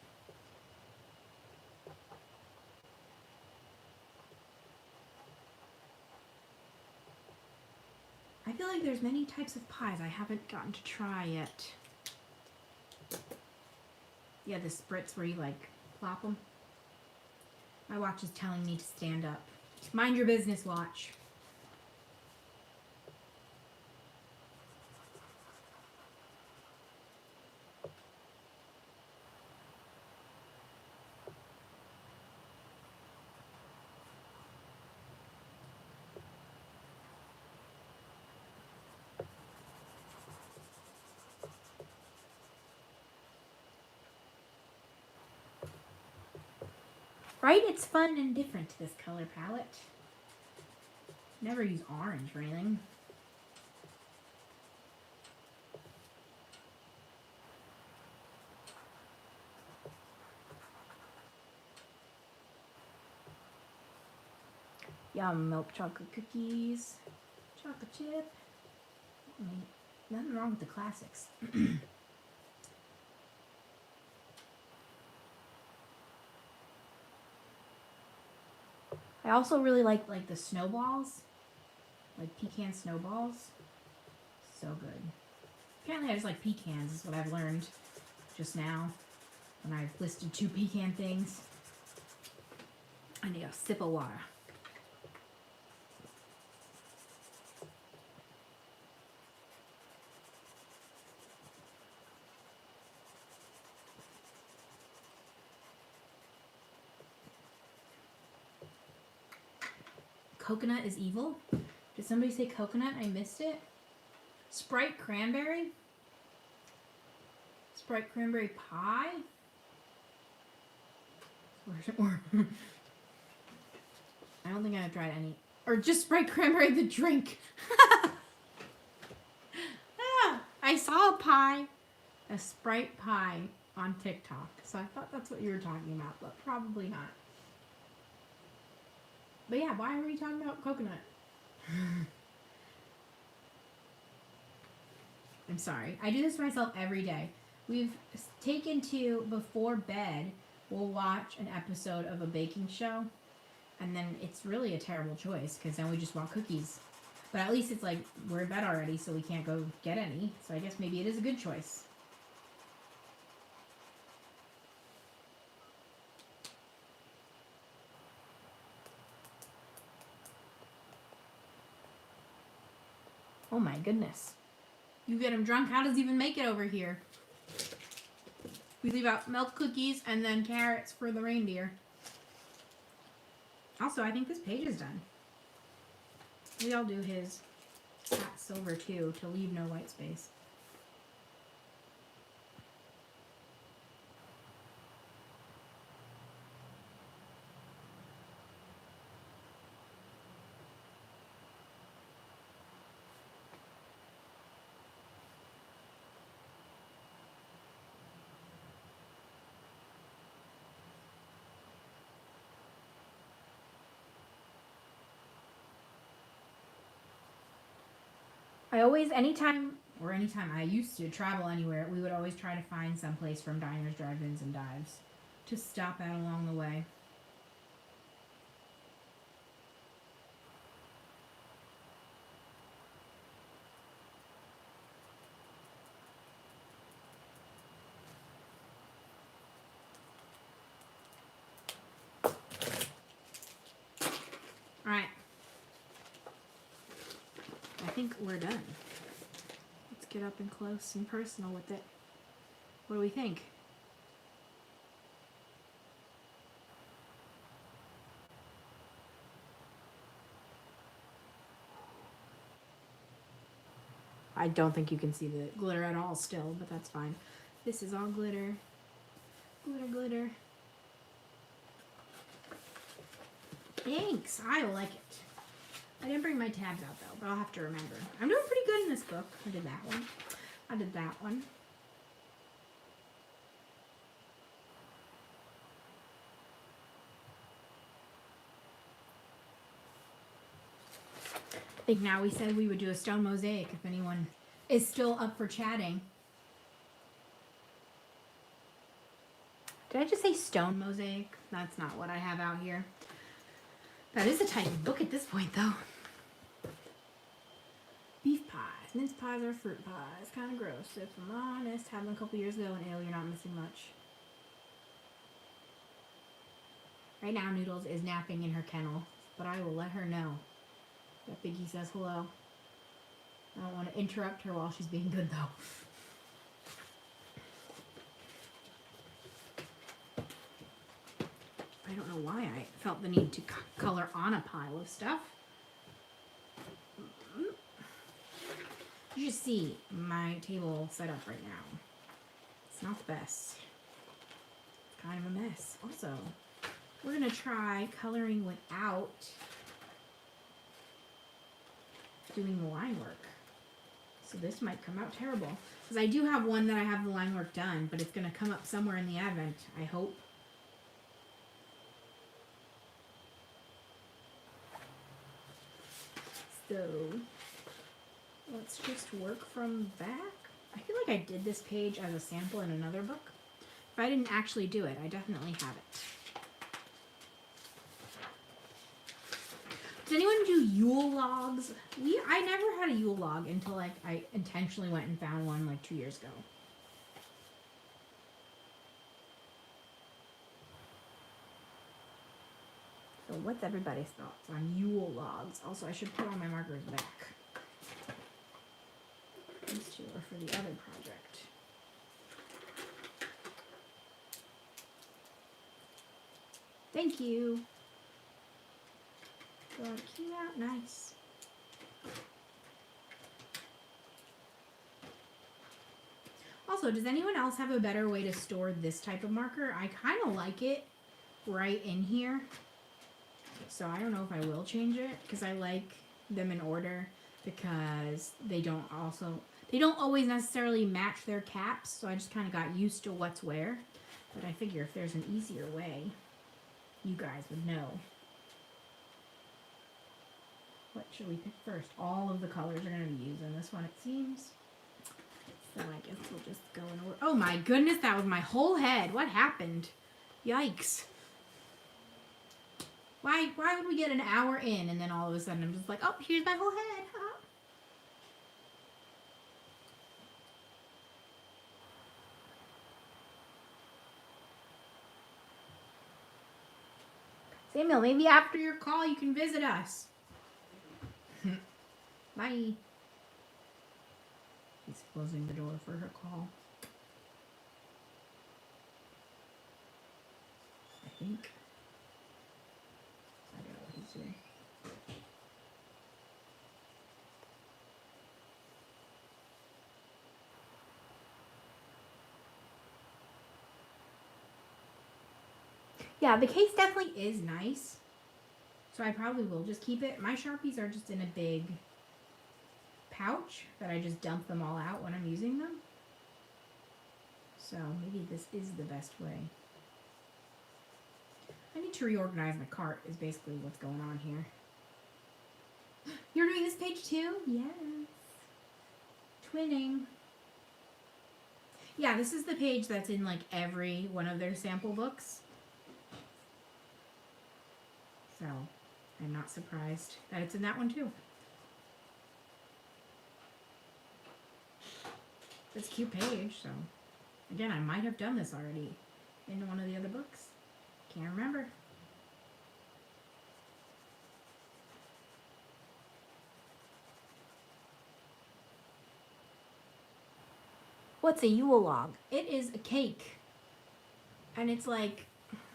I feel like there's many types of pies I haven't gotten to try yet. Yeah, the spritz where you, like, plop them. My watch is telling me to stand up. Mind your business, watch. Right? It's fun and different, this color palette. Never use orange or anything. Yum, milk chocolate cookies. Chocolate chip. I mean, nothing wrong with the classics. I also really like the snowballs. Like pecan snowballs. So good. Apparently I just like pecans is what I've learned just now. When I've listed 2 pecan things. I need a sip of water. Coconut is evil. Did somebody say coconut? I missed it. Sprite cranberry? Sprite cranberry pie? Or I don't think I've tried any. Or just Sprite cranberry the drink. I saw a pie. A Sprite pie on TikTok. So I thought that's what you were talking about, but probably not. But yeah, why are we talking about coconut? I'm sorry. I do this to myself every day. We've taken to, before bed, we'll watch an episode of a baking show. And then it's really a terrible choice because then we just want cookies. But at least it's like we're in bed already, so we can't go get any. So I guess maybe it is a good choice. Oh my goodness. You get him drunk, how does he even make it over here? We leave out milk cookies and then carrots for the reindeer. Also, I think this page is done. Maybe I'll do his fat silver too to leave no white space. Anytime I used to travel anywhere, we would always try to find someplace from diners, drive-ins, and dives to stop at along the way. All right. I think we're done. Let's get up and close and personal with it. What do we think? I don't think you can see the glitter at all still, but that's fine. This is all glitter. Glitter, glitter. Thanks. I like it. I didn't bring my tabs out though, but I'll have to remember. I'm doing pretty good in this book. I did that one. I did that one. I think now we said we would do a stone mosaic if anyone is still up for chatting. Did I just say stone mosaic? That's not what I have out here. That is a type of book at this point though. Beef pies. Mince pies are fruit pies. Kind of gross. If I'm honest, had them a couple years ago and you're not missing much. Right now, Noodles is napping in her kennel, but I will let her know that Biggie says hello. I don't want to interrupt her while she's being good, though. I don't know why I felt the need to color on a pile of stuff. You just see my table set up right now. It's not the best. It's kind of a mess. Also, we're going to try coloring without doing the line work. So this might come out terrible. Because I do have one that I have the line work done, but it's going to come up somewhere in the advent, I hope. So let's just work from back. I feel like I did this page as a sample in another book. If I didn't actually do it, I definitely have it. Does anyone do Yule logs? I never had a Yule log until like I intentionally went and found one like 2 years ago. So what's everybody's thoughts on Yule logs? Also, I should put all my markers back. These two are for the other project. Thank you. Draw a key out. Nice. Also, does anyone else have a better way to store this type of marker? I kind of like it right in here. So I don't know if I will change it because I like them in order because they don't always necessarily match their caps. So I just kind of got used to what's where. But I figure if there's an easier way, you guys would know. What should we pick first? All of the colors are going to be used in this one, it seems. So I guess we'll just go in order. Oh my goodness, that was my whole head. What happened? Yikes. Why would we get an hour in and then all of a sudden I'm just like, oh, here's my whole head. Huh? Samuel, maybe after your call you can visit us. Bye. He's closing the door for her call. think. I don't know what he's doing. Yeah, the case definitely is nice. So I probably will just keep it. My Sharpies are just in a big pouch that I just dump them all out when I'm using them. So maybe this is the best way. I need to reorganize my cart is basically what's going on here. You're doing this page too? Yes. Twinning. Yeah, this is the page that's in like every one of their sample books. So I'm not surprised that it's in that one too. It's a cute page, so again, I might have done this already in one of the other books. Can't remember. What's a Yule log? It is a cake. And it's like,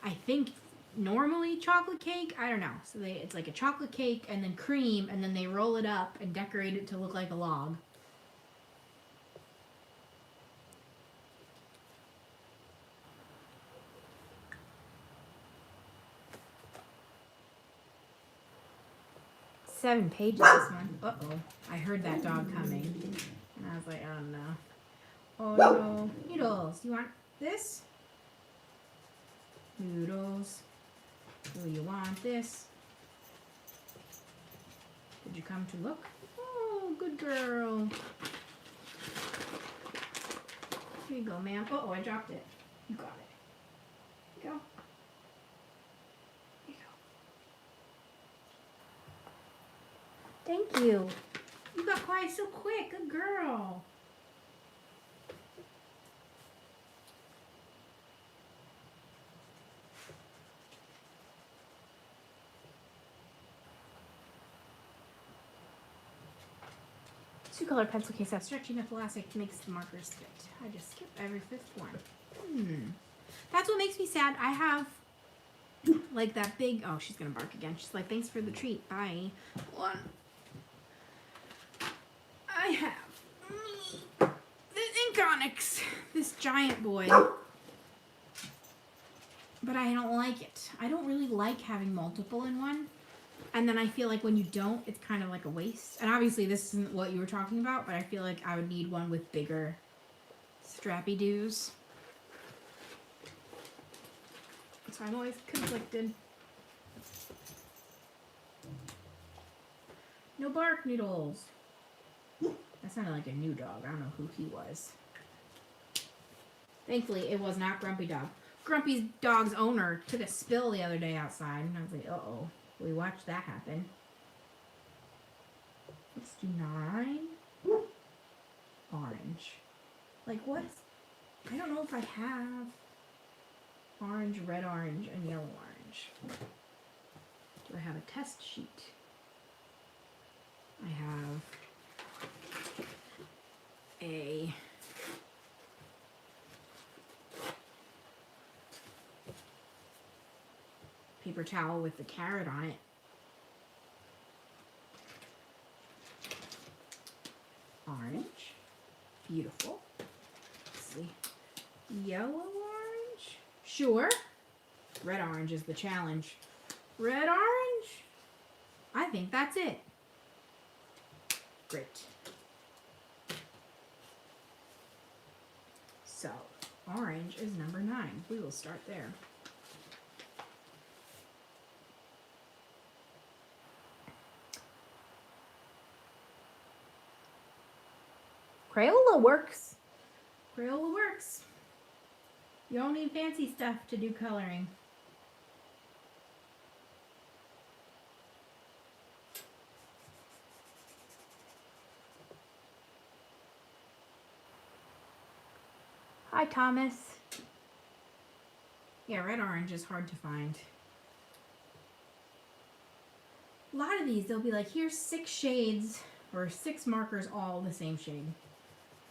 I think normally chocolate cake. I don't know. So it's like a chocolate cake and then cream, and then they roll it up and decorate it to look like a log. Seven pages this one. Uh-oh. I heard that dog coming. And I was like, oh no. Oh no. Noodles, you want this? Noodles. Do you want this? Did you come to look? Oh, good girl. Here you go, ma'am. Uh-oh, I dropped it. You got it. Here you go. Here you go. Thank you. You got quiet so quick. Good girl. Two-color pencil case has stretchy enough elastic makes the markers fit. I just skip every fifth one. That's what makes me sad. I have like that big... Oh, she's going to bark again. She's like, thanks for the treat. Bye. One. I have the Inkonyx. This giant boy. But I don't like it. I don't really like having multiple in one. And then I feel like when you don't, it's kind of like a waste. And obviously this isn't what you were talking about, but I feel like I would need one with bigger strappy doos. So I'm always conflicted. No bark, Noodles. That sounded like a new dog. I don't know who he was. Thankfully, it was not Grumpy Dog. Grumpy's dog's owner took a spill the other day outside, and I was like, uh-oh. We watched that happen. Let's do 9. Orange. Like what? I don't know if I have orange, red orange, and yellow orange. Do I have a test sheet? I have a paper towel with the carrot on it. Orange. Beautiful. Let's see. Yellow orange? Sure. Red orange is the challenge. Red orange? I think that's it. Great. So, orange is number 9. We will start there. Crayola works. Crayola works. You don't need fancy stuff to do coloring. Hi, Thomas. Yeah, red orange is hard to find. A lot of these, they'll be like, here's 6 shades or 6 markers all the same shade.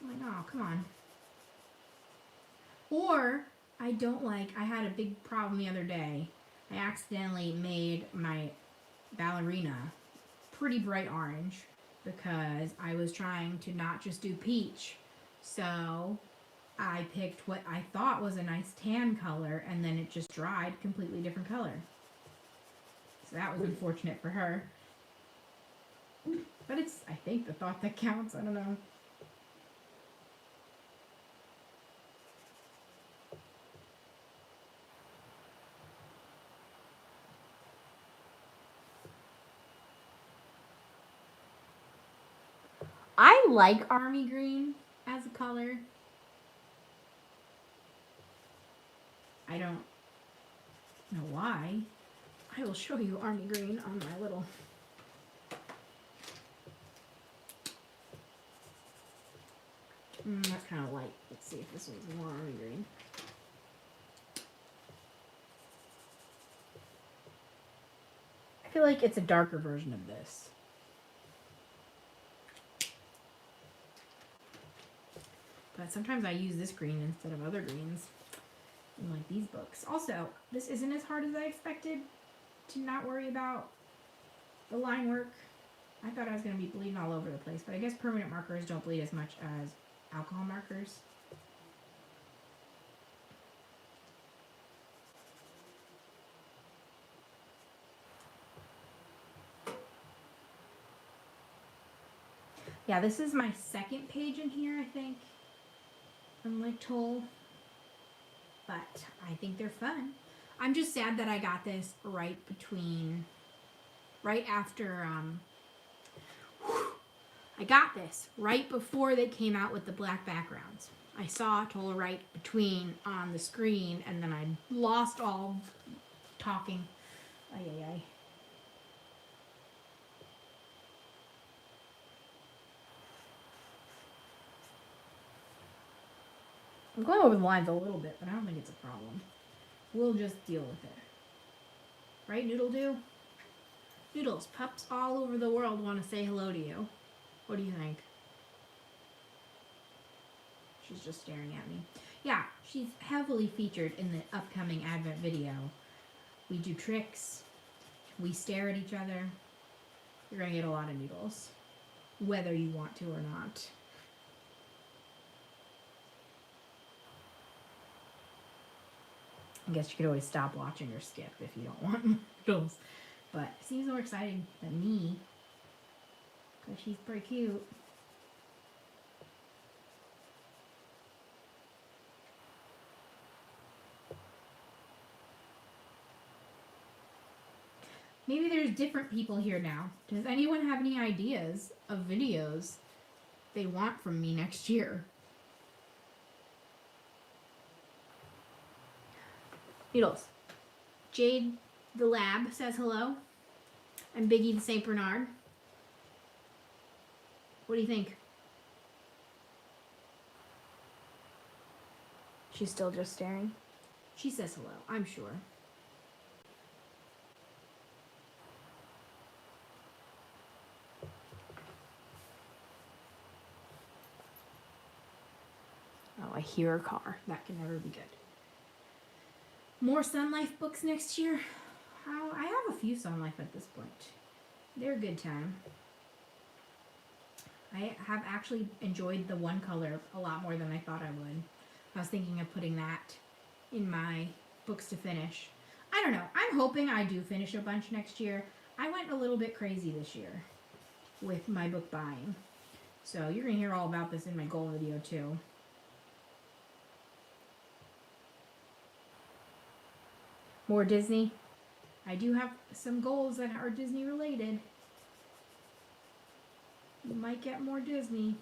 I'm like, oh, come on. Or I don't like, I had a big problem the other day. I accidentally made my ballerina pretty bright orange because I was trying to not just do peach. So I picked what I thought was a nice tan color, and then it just dried completely different color. So that was unfortunate for her. But it's, I think, the thought that counts. I don't know. I like army green as a color. I don't know why. I will show you army green on my little... that's kind of light. Let's see if this one's more army green. I feel like it's a darker version of this. But sometimes I use this green instead of other greens in like these books. Also, this isn't as hard as I expected to not worry about the line work. I thought I was going to be bleeding all over the place, but I guess permanent markers don't bleed as much as alcohol markers. Yeah, this is my second page in here, I think, from like Toll. But I think they're fun. I'm just sad that I got this right after, I got this right before they came out with the black backgrounds. I saw Toll right between on the screen, and then I lost all talking. Ay, ay, ay. I'm going over the lines a little bit, but I don't think it's a problem. We'll just deal with it. Right, Noodle Doo? Noodles, pups all over the world want to say hello to you. What do you think? She's just staring at me. Yeah, she's heavily featured in the upcoming Advent video. We do tricks. We stare at each other. You're going to get a lot of Noodles, whether you want to or not. I guess you could always stop watching or skip if you don't want Noodles. But it seems more exciting than me, because she's pretty cute. Maybe there's different people here now. Does anyone have any ideas of videos they want from me next year? Noodles. Jade the Lab says hello. And Biggie the St. Bernard. What do you think? She's still just staring. She says hello, I'm sure. Oh, I hear a car. That can never be good. More Sun Life books next year? I have a few Sun Life at this point. They're a good time. I have actually enjoyed the one color a lot more than I thought I would. I was thinking of putting that in my books to finish. I don't know. I'm hoping I do finish a bunch next year. I went a little bit crazy this year with my book buying. So you're going to hear all about this in my goal video too. More Disney. I do have some goals that are Disney related. You might get more Disney.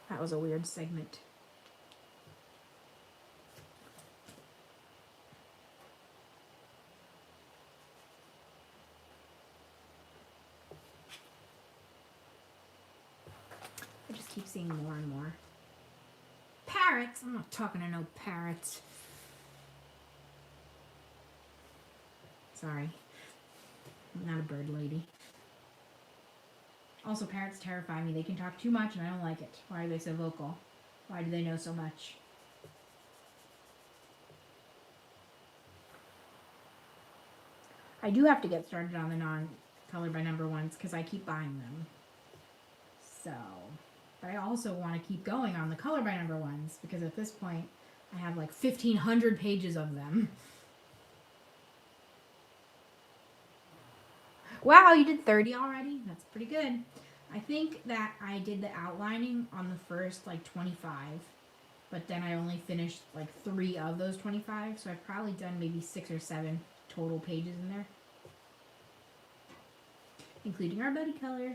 That was a weird segment. I just keep seeing more and more. parrots. I'm not talking to no parrots. Sorry. I'm not a bird lady. Also, parrots terrify me. They can talk too much and I don't like it. Why are they so vocal? Why do they know so much? I do have to get started on the non-color by number ones because I keep buying them. So, but I also want to keep going on the color by number ones because at this point I have like 1,500 pages of them. Wow, you did 30 already? That's pretty good. I think that I did the outlining on the first like 25, but then I only finished like 3 of those 25, so I've probably done maybe 6 or 7 total pages in there, including our buddy color.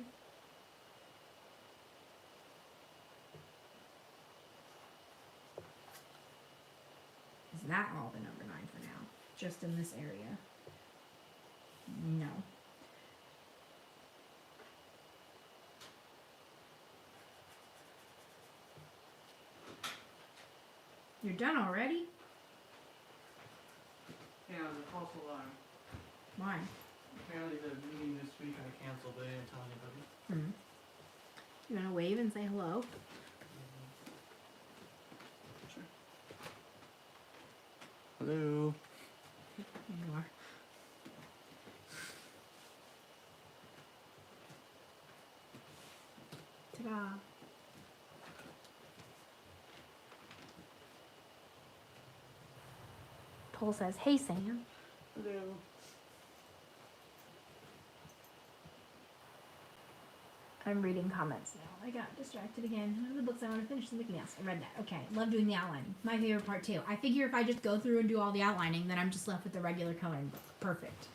Is that all the number 9 for now? Just in this area? No. You're done already? Yeah, the false alarm. Why? Apparently the meeting this week I canceled, but I didn't tell anybody. You want to wave and say hello? Sure. Hello. There you are. Ta-da. Paul says, hey, Sam. Hello. I'm reading comments now. I got distracted again. One of the books I want to finish is Mickey Mouse. I read that. Okay. Love doing the outlining. My favorite part, too. I figure if I just go through and do all the outlining, then I'm just left with the regular coloring book. Perfect.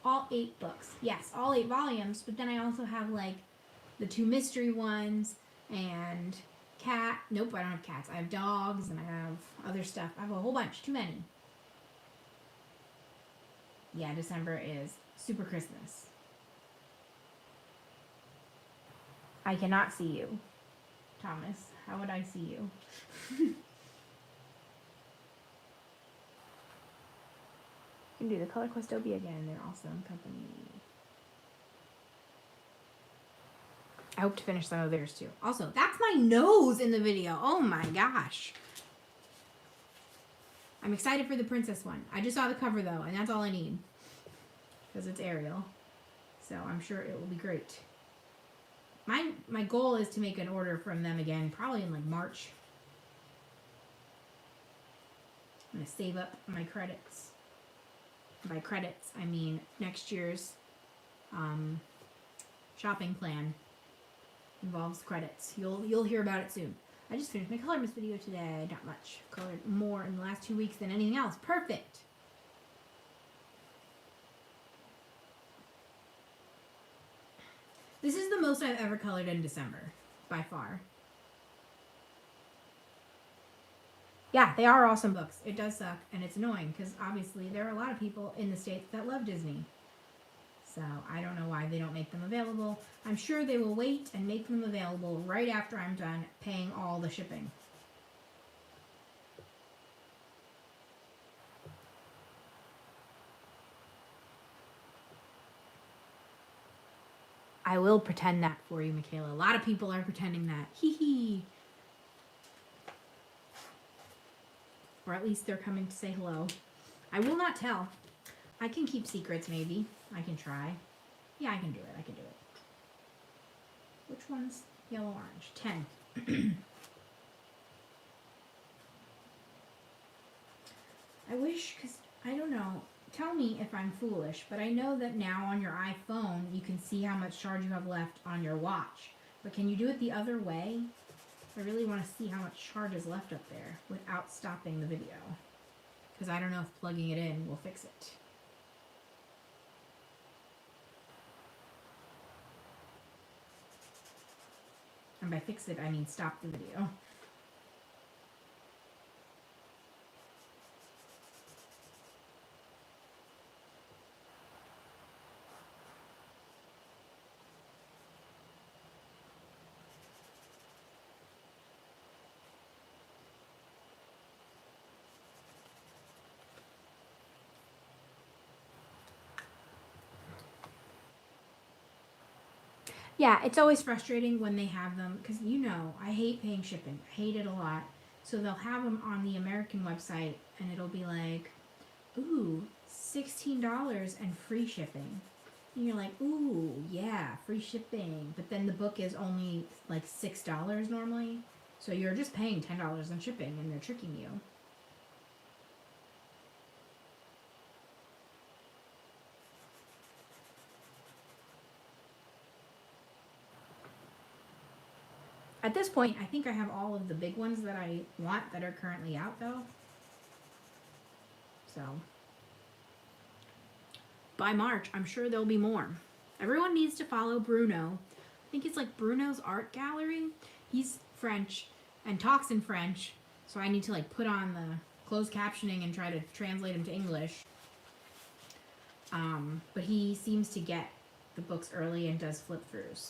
All 8 books. Yes, all 8 volumes, but then I also have, like, the 2 mystery ones and cat. Nope, I don't have cats. I have dogs and I have other stuff. I have a whole bunch. Too many. Yeah, December is super Christmas. I cannot see you, Thomas. How would I see you? You can do the Color Questopia again. They're awesome company. I hope to finish some of theirs too. Also, that's my nose in the video. Oh my gosh. I'm excited for the princess one. I just saw the cover though, and that's all I need. Because it's Ariel. So I'm sure it will be great. My goal is to make an order from them again, probably in like March. I'm going to save up my credits. By credits, I mean next year's shopping plan involves credits. You'll hear about it soon. I just finished my Colormas video today. Not much. Colored more in the last 2 weeks than anything else. Perfect. This is the most I've ever colored in December, by far. Yeah, they are awesome books. It does suck, and it's annoying, because obviously there are a lot of people in the States that love Disney. So I don't know why they don't make them available. I'm sure they will wait and make them available right after I'm done paying all the shipping. I will pretend that for you, Michaela. A lot of people are pretending that. Hee hee. Or at least they're coming to say hello. I will not tell. I can keep secrets, maybe. I can try. Yeah, I can do it. I can do it. Which one's yellow orange? 10. I wish, because, I don't know. Tell me if I'm foolish, but I know that now on your iPhone, you can see how much charge you have left on your watch. But can you do it the other way? I really want to see how much charge is left up there without stopping the video. Because I don't know if plugging it in will fix it. And by fix it, I mean stop the video. Yeah, it's always frustrating when they have them because I hate paying shipping. I hate it a lot. So they'll have them on the American website and it'll be like, ooh, $16 and free shipping. And you're like, ooh, yeah, free shipping. But then the book is only like $6 normally. So you're just paying $10 on shipping and they're tricking you. At this point, I think I have all of the big ones that I want that are currently out, though. So, by March, I'm sure there'll be more. Everyone needs to follow Bruno. I think it's like Bruno's Art Gallery. He's French and talks in French, so I need to like put on the closed captioning and try to translate him to English. But he seems to get the books early and does flip throughs.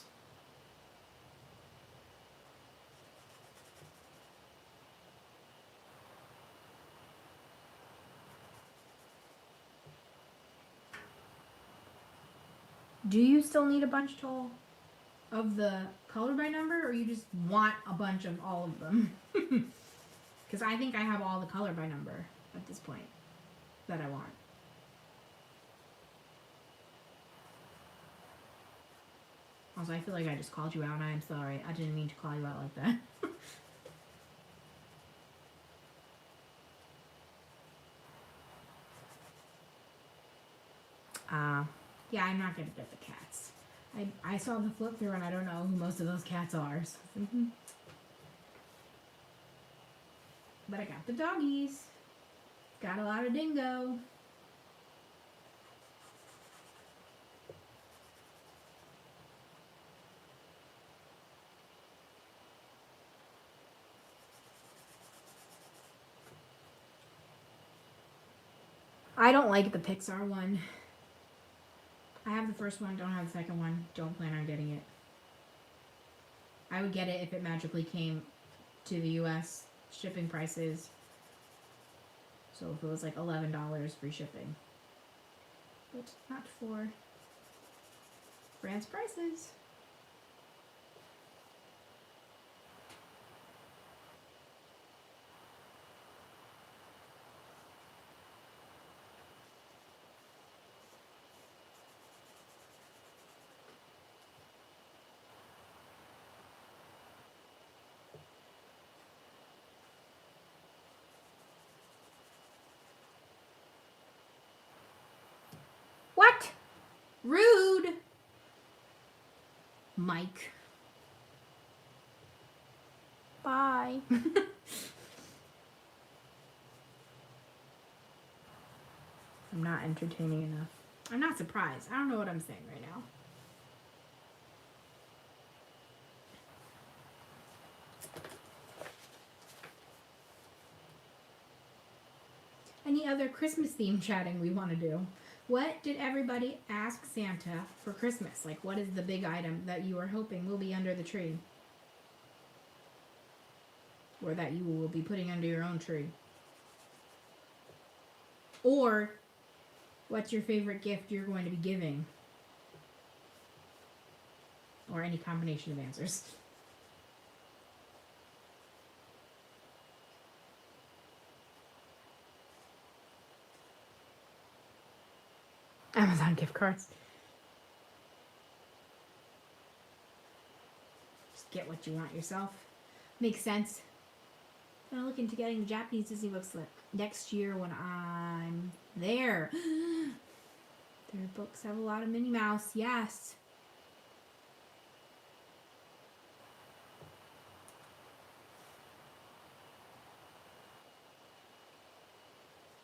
Do you still need a bunch tool of the color by number, or you just want a bunch of all of them? Because I think I have all the color by number at this point that I want. Also, I feel like I just called you out, and I am sorry. I didn't mean to call you out like that. Yeah, I'm not gonna get the cats. I saw the flip through, and I don't know who most of those cats are. So. But I got the doggies. Got a lot of dingo. I don't like the Pixar one. I have the first one, don't have the second one. Don't plan on getting it. I would get it if it magically came to the US shipping prices. So if it was like $11 free shipping. But not for France prices. What? Rude. Mike. Bye. I'm not entertaining enough. I'm not surprised. I don't know what I'm saying right now. Any other Christmas theme chatting we want to do? What did everybody ask Santa for Christmas? Like, what is the big item that you are hoping will be under the tree? Or that you will be putting under your own tree? Or, what's your favorite gift you're going to be giving? Or any combination of answers. Amazon gift cards. Just get what you want yourself. Makes sense. I'm looking to getting the Japanese Disney books next year when I'm there. Their books have a lot of Minnie Mouse. Yes.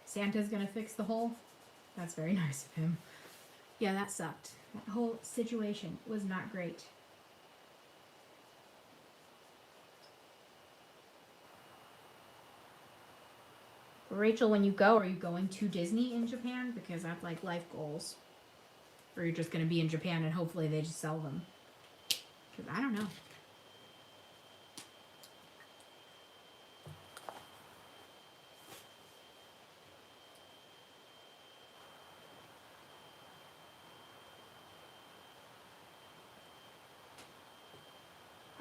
Santa's gonna fix the hole. That's very nice of him. Yeah, that sucked. That whole situation was not great. Rachel, when you go, are you going to Disney in Japan? Because that's like life goals. Or you're just going to be in Japan and hopefully they just sell them. Because I don't know.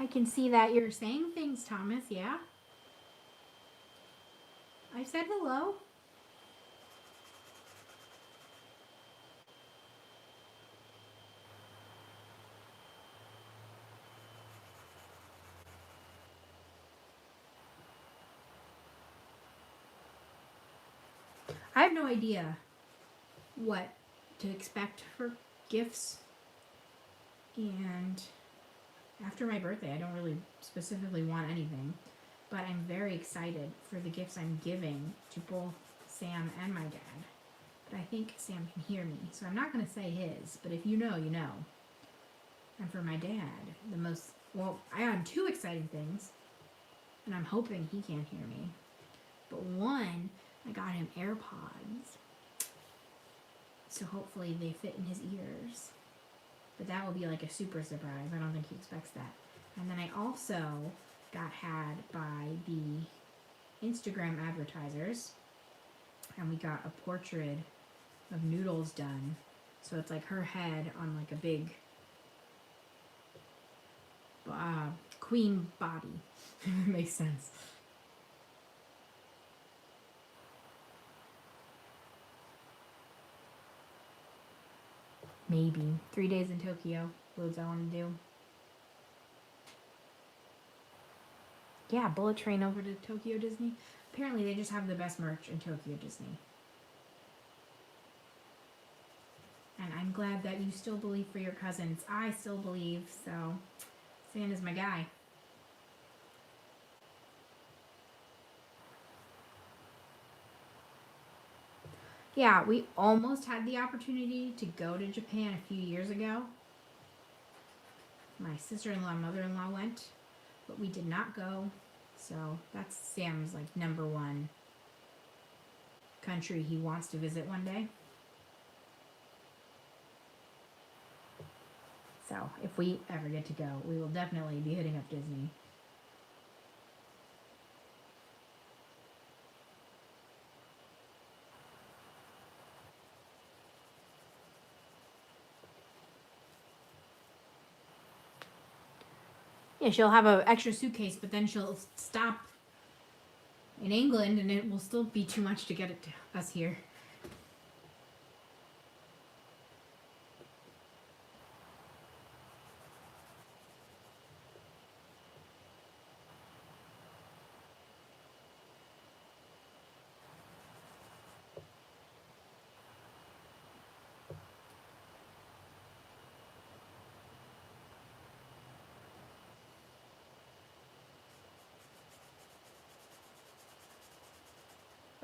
I can see that you're saying things, Thomas, yeah? I said hello. I have no idea what to expect for gifts. And after my birthday, I don't really specifically want anything. But I'm very excited for the gifts I'm giving to both Sam and my dad. But I think Sam can hear me, so I'm not going to say his. But if you know, you know. And for my dad, I have two exciting things. And I'm hoping he can't hear me. But one, I got him AirPods. So hopefully they fit in his ears. But that will be like a super surprise. I don't think he expects that. And then I also got had by the Instagram advertisers. And we got a portrait of Noodles done. So it's like her head on like a big queen body. If it makes sense. Maybe 3 days in Tokyo. Loads I want to do. Yeah, bullet train over to Tokyo Disney. Apparently they just have the best merch in Tokyo Disney. And I'm glad that you still believe for your cousins. I still believe, so Santa's my guy. Yeah, we almost had the opportunity to go to Japan a few years ago. My sister-in-law and mother-in-law went, but we did not go. So that's Sam's like number one country he wants to visit one day. So if we ever get to go, we will definitely be hitting up Disney. Yeah, she'll have an extra suitcase, but then she'll stop in England and it will still be too much to get it to us here.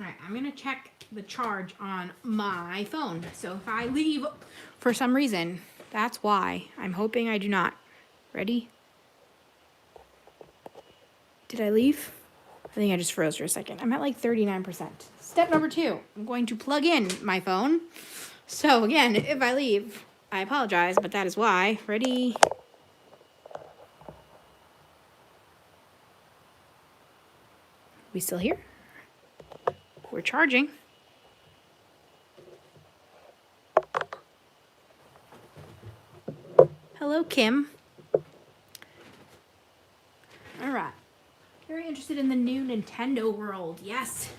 Alright, I'm going to check the charge on my phone. So if I leave for some reason, that's why. I'm hoping I do not. Ready? Did I leave? I think I just froze for a second. I'm at like 39%. Step number 2, I'm going to plug in my phone. So again, if I leave, I apologize, but that is why. Ready? We still here? We're charging. Hello, Kim. All right. Very interested in the new Nintendo World. Yes.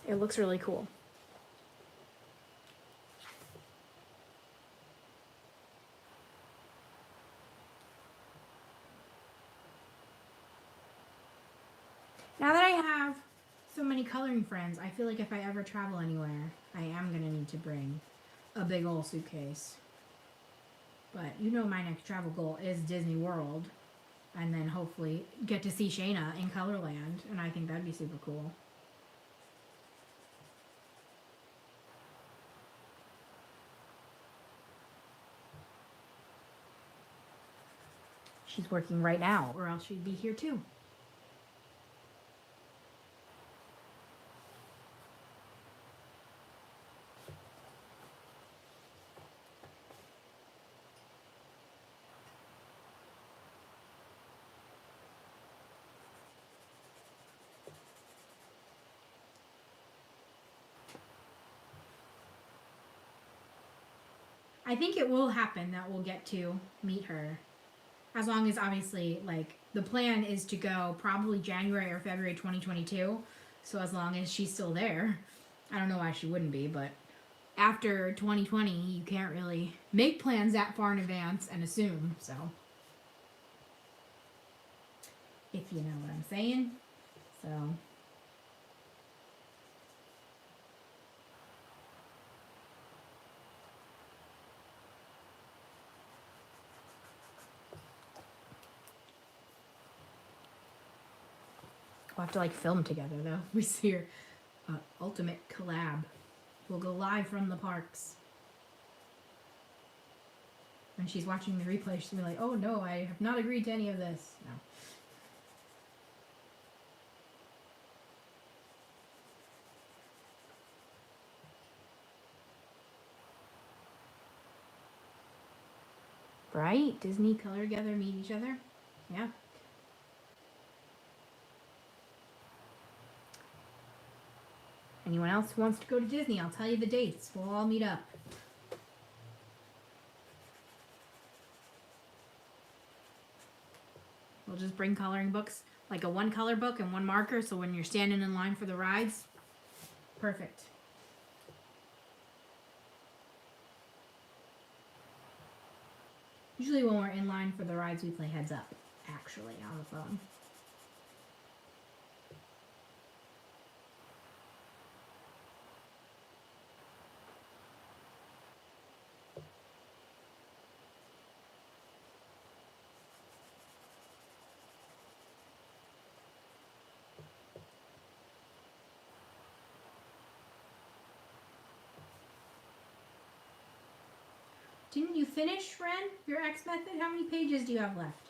It looks really cool. Now that I have so many coloring friends, I feel like if I ever travel anywhere, I am going to need to bring a big old suitcase. But you know my next travel goal is Disney World. And then hopefully get to see Shayna in Colorland. And I think that'd be super cool. She's working right now, or else she'd be here too. I think it will happen that we'll get to meet her. As long as, obviously, like, the plan is to go probably January or February 2022. So as long as she's still there. I don't know why she wouldn't be, but after 2020, you can't really make plans that far in advance and assume, so. If you know what I'm saying. So. We'll have to like film together though. We see her ultimate collab. We'll go live from the parks. When she's watching the replay, she'll be like, oh no, I have not agreed to any of this. No. Right? Disney color together, meet each other. Yeah. Anyone else who wants to go to Disney, I'll tell you the dates. We'll all meet up. We'll just bring coloring books, like a one color book and one marker, so when you're standing in line for the rides, perfect. Usually when we're in line for the rides, we play Heads Up, actually, on the phone. Didn't you finish, Ren, your X method? How many pages do you have left?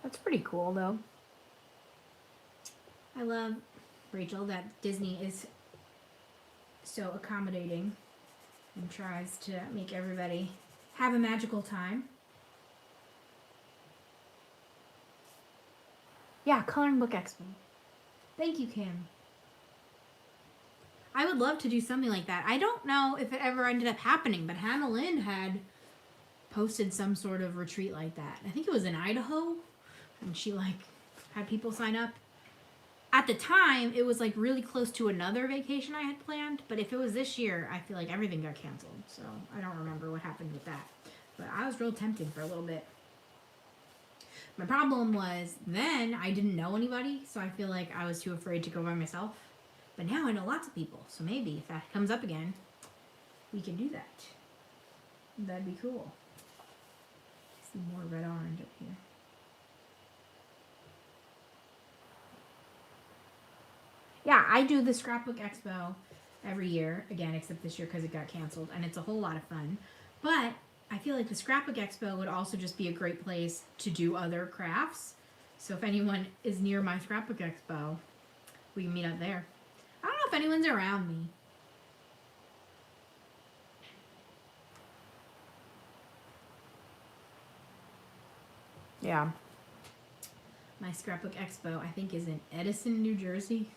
That's pretty cool, though. I love, Rachel, that Disney is so accommodating and tries to make everybody have a magical time. Yeah, Coloring Book Expo. Thank you, Kim. I would love to do something like that. I don't know if it ever ended up happening, but Hannah Lynn had posted some sort of retreat like that. I think it was in Idaho, and she like had people sign up. At the time, it was like really close to another vacation I had planned, but if it was this year, I feel like everything got canceled, so I don't remember what happened with that. But I was real tempted for a little bit. My problem was then I didn't know anybody, so I feel like I was too afraid to go by myself. But now I know lots of people, so maybe if that comes up again, we can do that. That'd be cool. See more red orange up here. Yeah, I do the Scrapbook Expo every year, again, except this year because it got canceled, and it's a whole lot of fun. But I feel like the Scrapbook Expo would also just be a great place to do other crafts. So if anyone is near my Scrapbook Expo, we can meet up there. I don't know if anyone's around me. Yeah. My Scrapbook Expo, I think, is in Edison, New Jersey.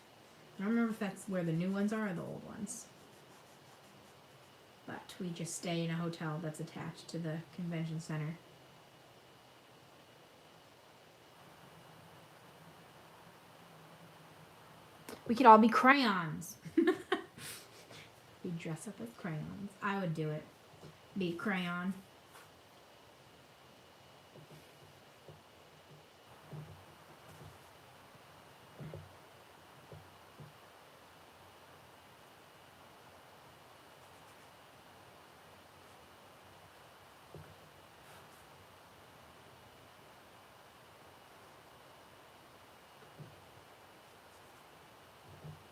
I don't remember if that's where the new ones are or the old ones. But we just stay in a hotel that's attached to the convention center. We could all be crayons. We dress up as crayons. I would do it. Be a crayon.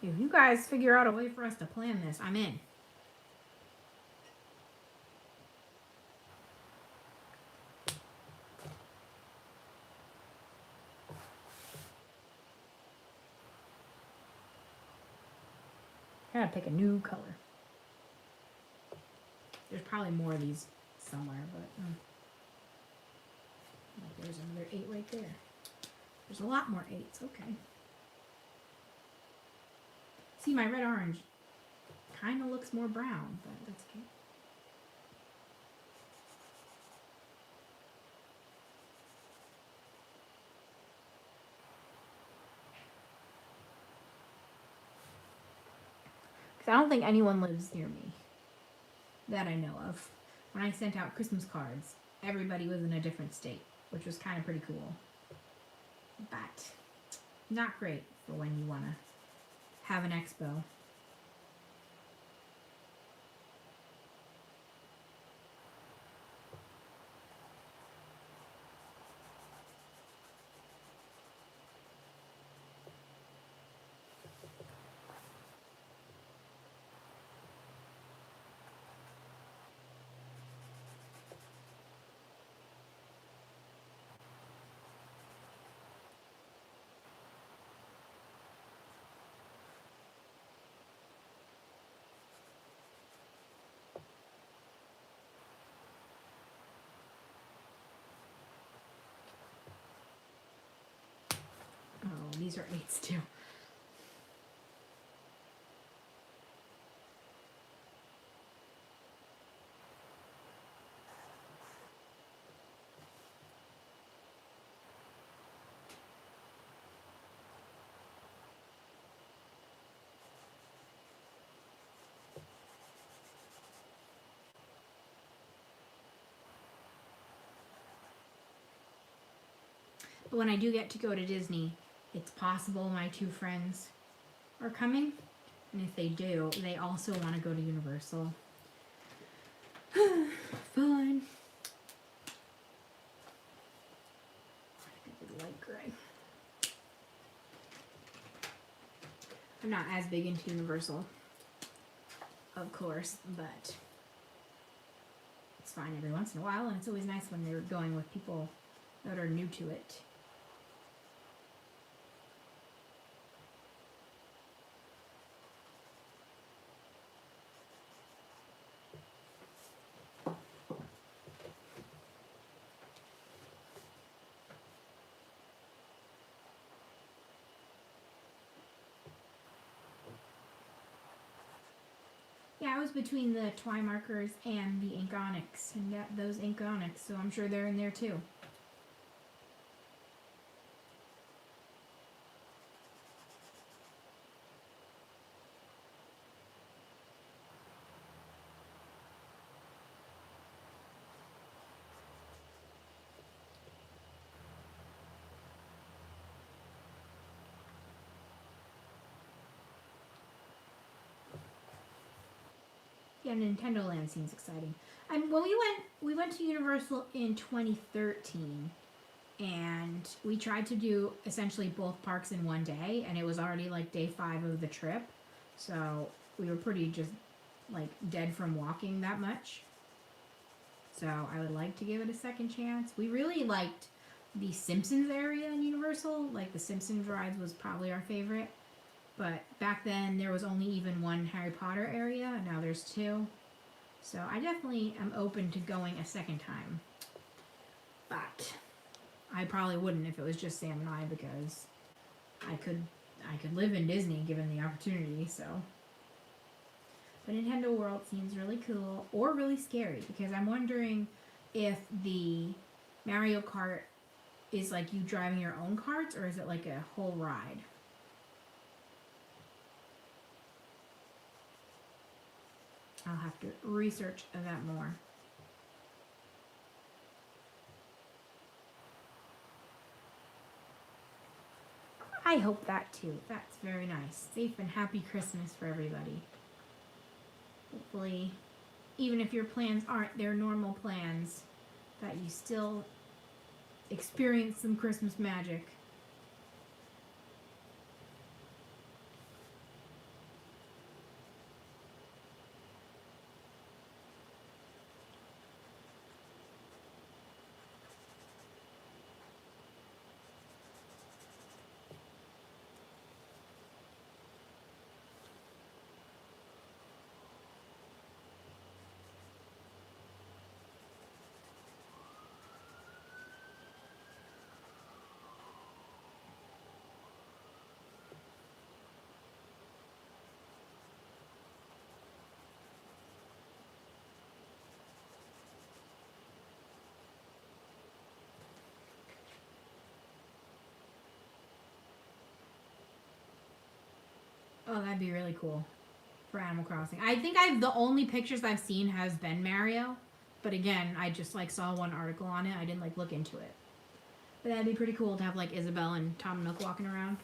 If you guys figure out a way for us to plan this, I'm in. I gotta pick a new color. There's probably more of these somewhere, but like there's another 8 right there. There's a lot more 8s. Okay. See, my red orange kind of looks more brown, but that's cute. Because I don't think anyone lives near me that I know of. When I sent out Christmas cards, everybody was in a different state, which was kind of pretty cool. But not great for when you want to have an expo. Oh, these are 8s too. But when I do get to go to Disney, it's possible my 2 friends are coming. And if they do, they also want to go to Universal. Fun. Light gray. I'm not as big into Universal, of course, but it's fine every once in a while, and it's always nice when they're going with people that are new to it. Yeah, I was between the Twi markers and the Ink Onyx, and got those Ink Onyx, so I'm sure they're in there too. Yeah, Nintendo Land seems exciting. When we went to Universal in 2013, and we tried to do essentially both parks in one day, and it was already like day 5 of the trip, so we were pretty just like dead from walking that much. So I would like to give it a second chance. We really liked the Simpsons area in Universal. Like the Simpsons rides was probably our favorite. But back then there was only even one Harry Potter area. Now there's 2. So I definitely am open to going a second time. But I probably wouldn't if it was just Sam and I, because I could live in Disney given the opportunity, so. But Nintendo World seems really cool or really scary, because I'm wondering if the Mario Kart is like you driving your own carts, or is it like a whole ride? I'll have to research that more. I hope that too. That's very nice. Safe and happy Christmas for everybody. Hopefully, even if your plans aren't their normal plans, that you still experience some Christmas magic. That'd be really cool for Animal Crossing. I think the only pictures I've seen has been Mario, but again, I just like saw one article on it. I didn't like look into it. But that'd be pretty cool to have like Isabelle and Tom Nook walking around.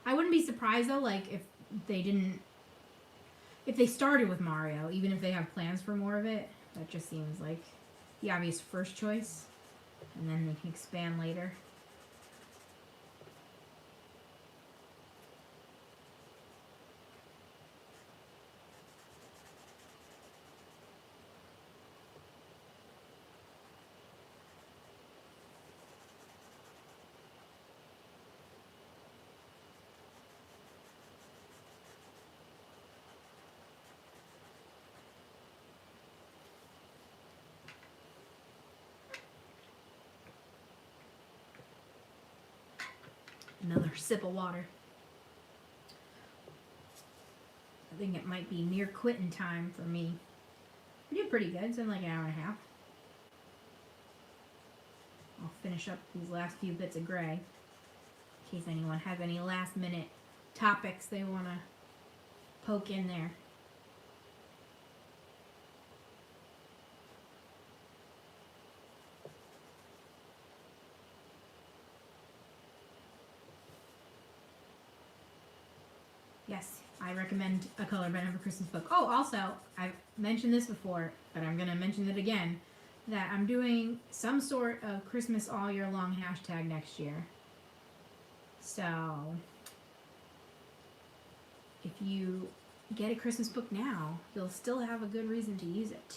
I wouldn't be surprised though, like if they started with Mario, even if they have plans for more of it. That just seems like the obvious first choice, and then they can expand later. Another sip of water. I think it might be near quitting time for me. We did pretty good. It's been like an hour and a half. I'll finish up these last few bits of gray in case anyone has any last minute topics they want to poke in there. Yes, I recommend A Color Pen for Christmas book. Oh, also, I've mentioned this before, but I'm going to mention it again, that I'm doing some sort of Christmas all year long hashtag next year. So, if you get a Christmas book now, you'll still have a good reason to use it.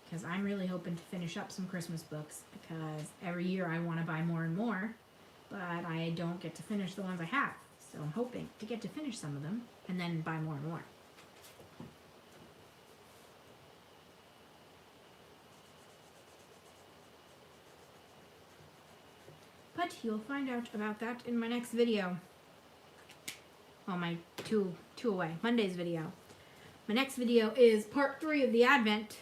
Because I'm really hoping to finish up some Christmas books, because every year I want to buy more and more. But I don't get to finish the ones I have. So I'm hoping to get to finish some of them and then buy more and more. But you'll find out about that in my next video. Well, my two away, Monday's video. My next video is part 3 of the Advent,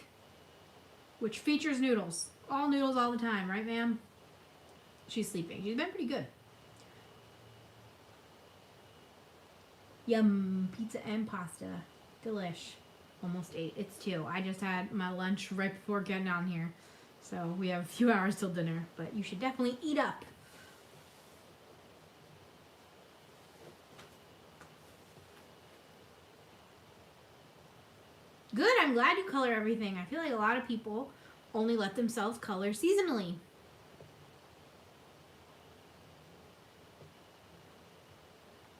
which features noodles. All noodles all the time, right, ma'am? She's sleeping. She's been pretty good. Yum. Pizza and pasta. Delish. Almost 8. It's 2. I just had my lunch right before getting on here. So we have a few hours till dinner. But you should definitely eat up. Good. I'm glad you color everything. I feel like a lot of people only let themselves color seasonally.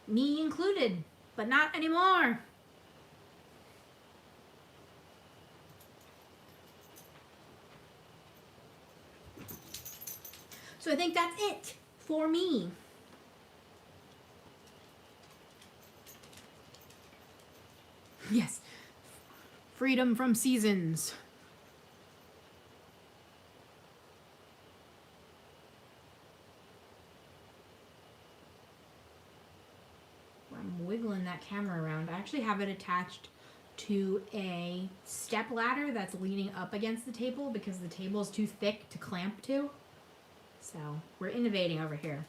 Me included, but not anymore. So I think that's it for me. Yes. Freedom from seasons. I'm wiggling that camera around. I actually have it attached to a step ladder that's leaning up against the table because the table is too thick to clamp to. So we're innovating over here.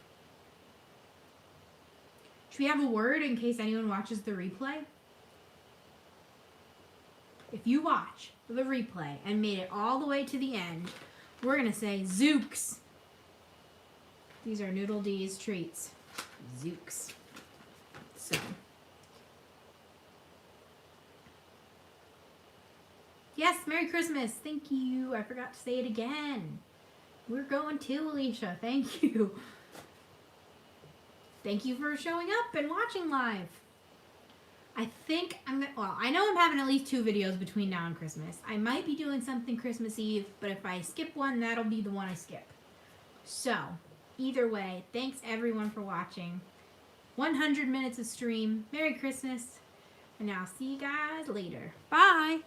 Should we have a word in case anyone watches the replay? If you watch the replay and made it all the way to the end, we're going to say Zooks. These are Noodle D's treats. Zooks. So. Yes, Merry Christmas. Thank you. I forgot to say it again. We're going too, Alicia. Thank you. Thank you for showing up and watching live. I think I know I'm having at least 2 videos between now and Christmas. I might be doing something Christmas Eve, but if I skip one, that'll be the one I skip. So, either way, thanks everyone for watching. 100 minutes of stream. Merry Christmas. And I'll see you guys later. Bye.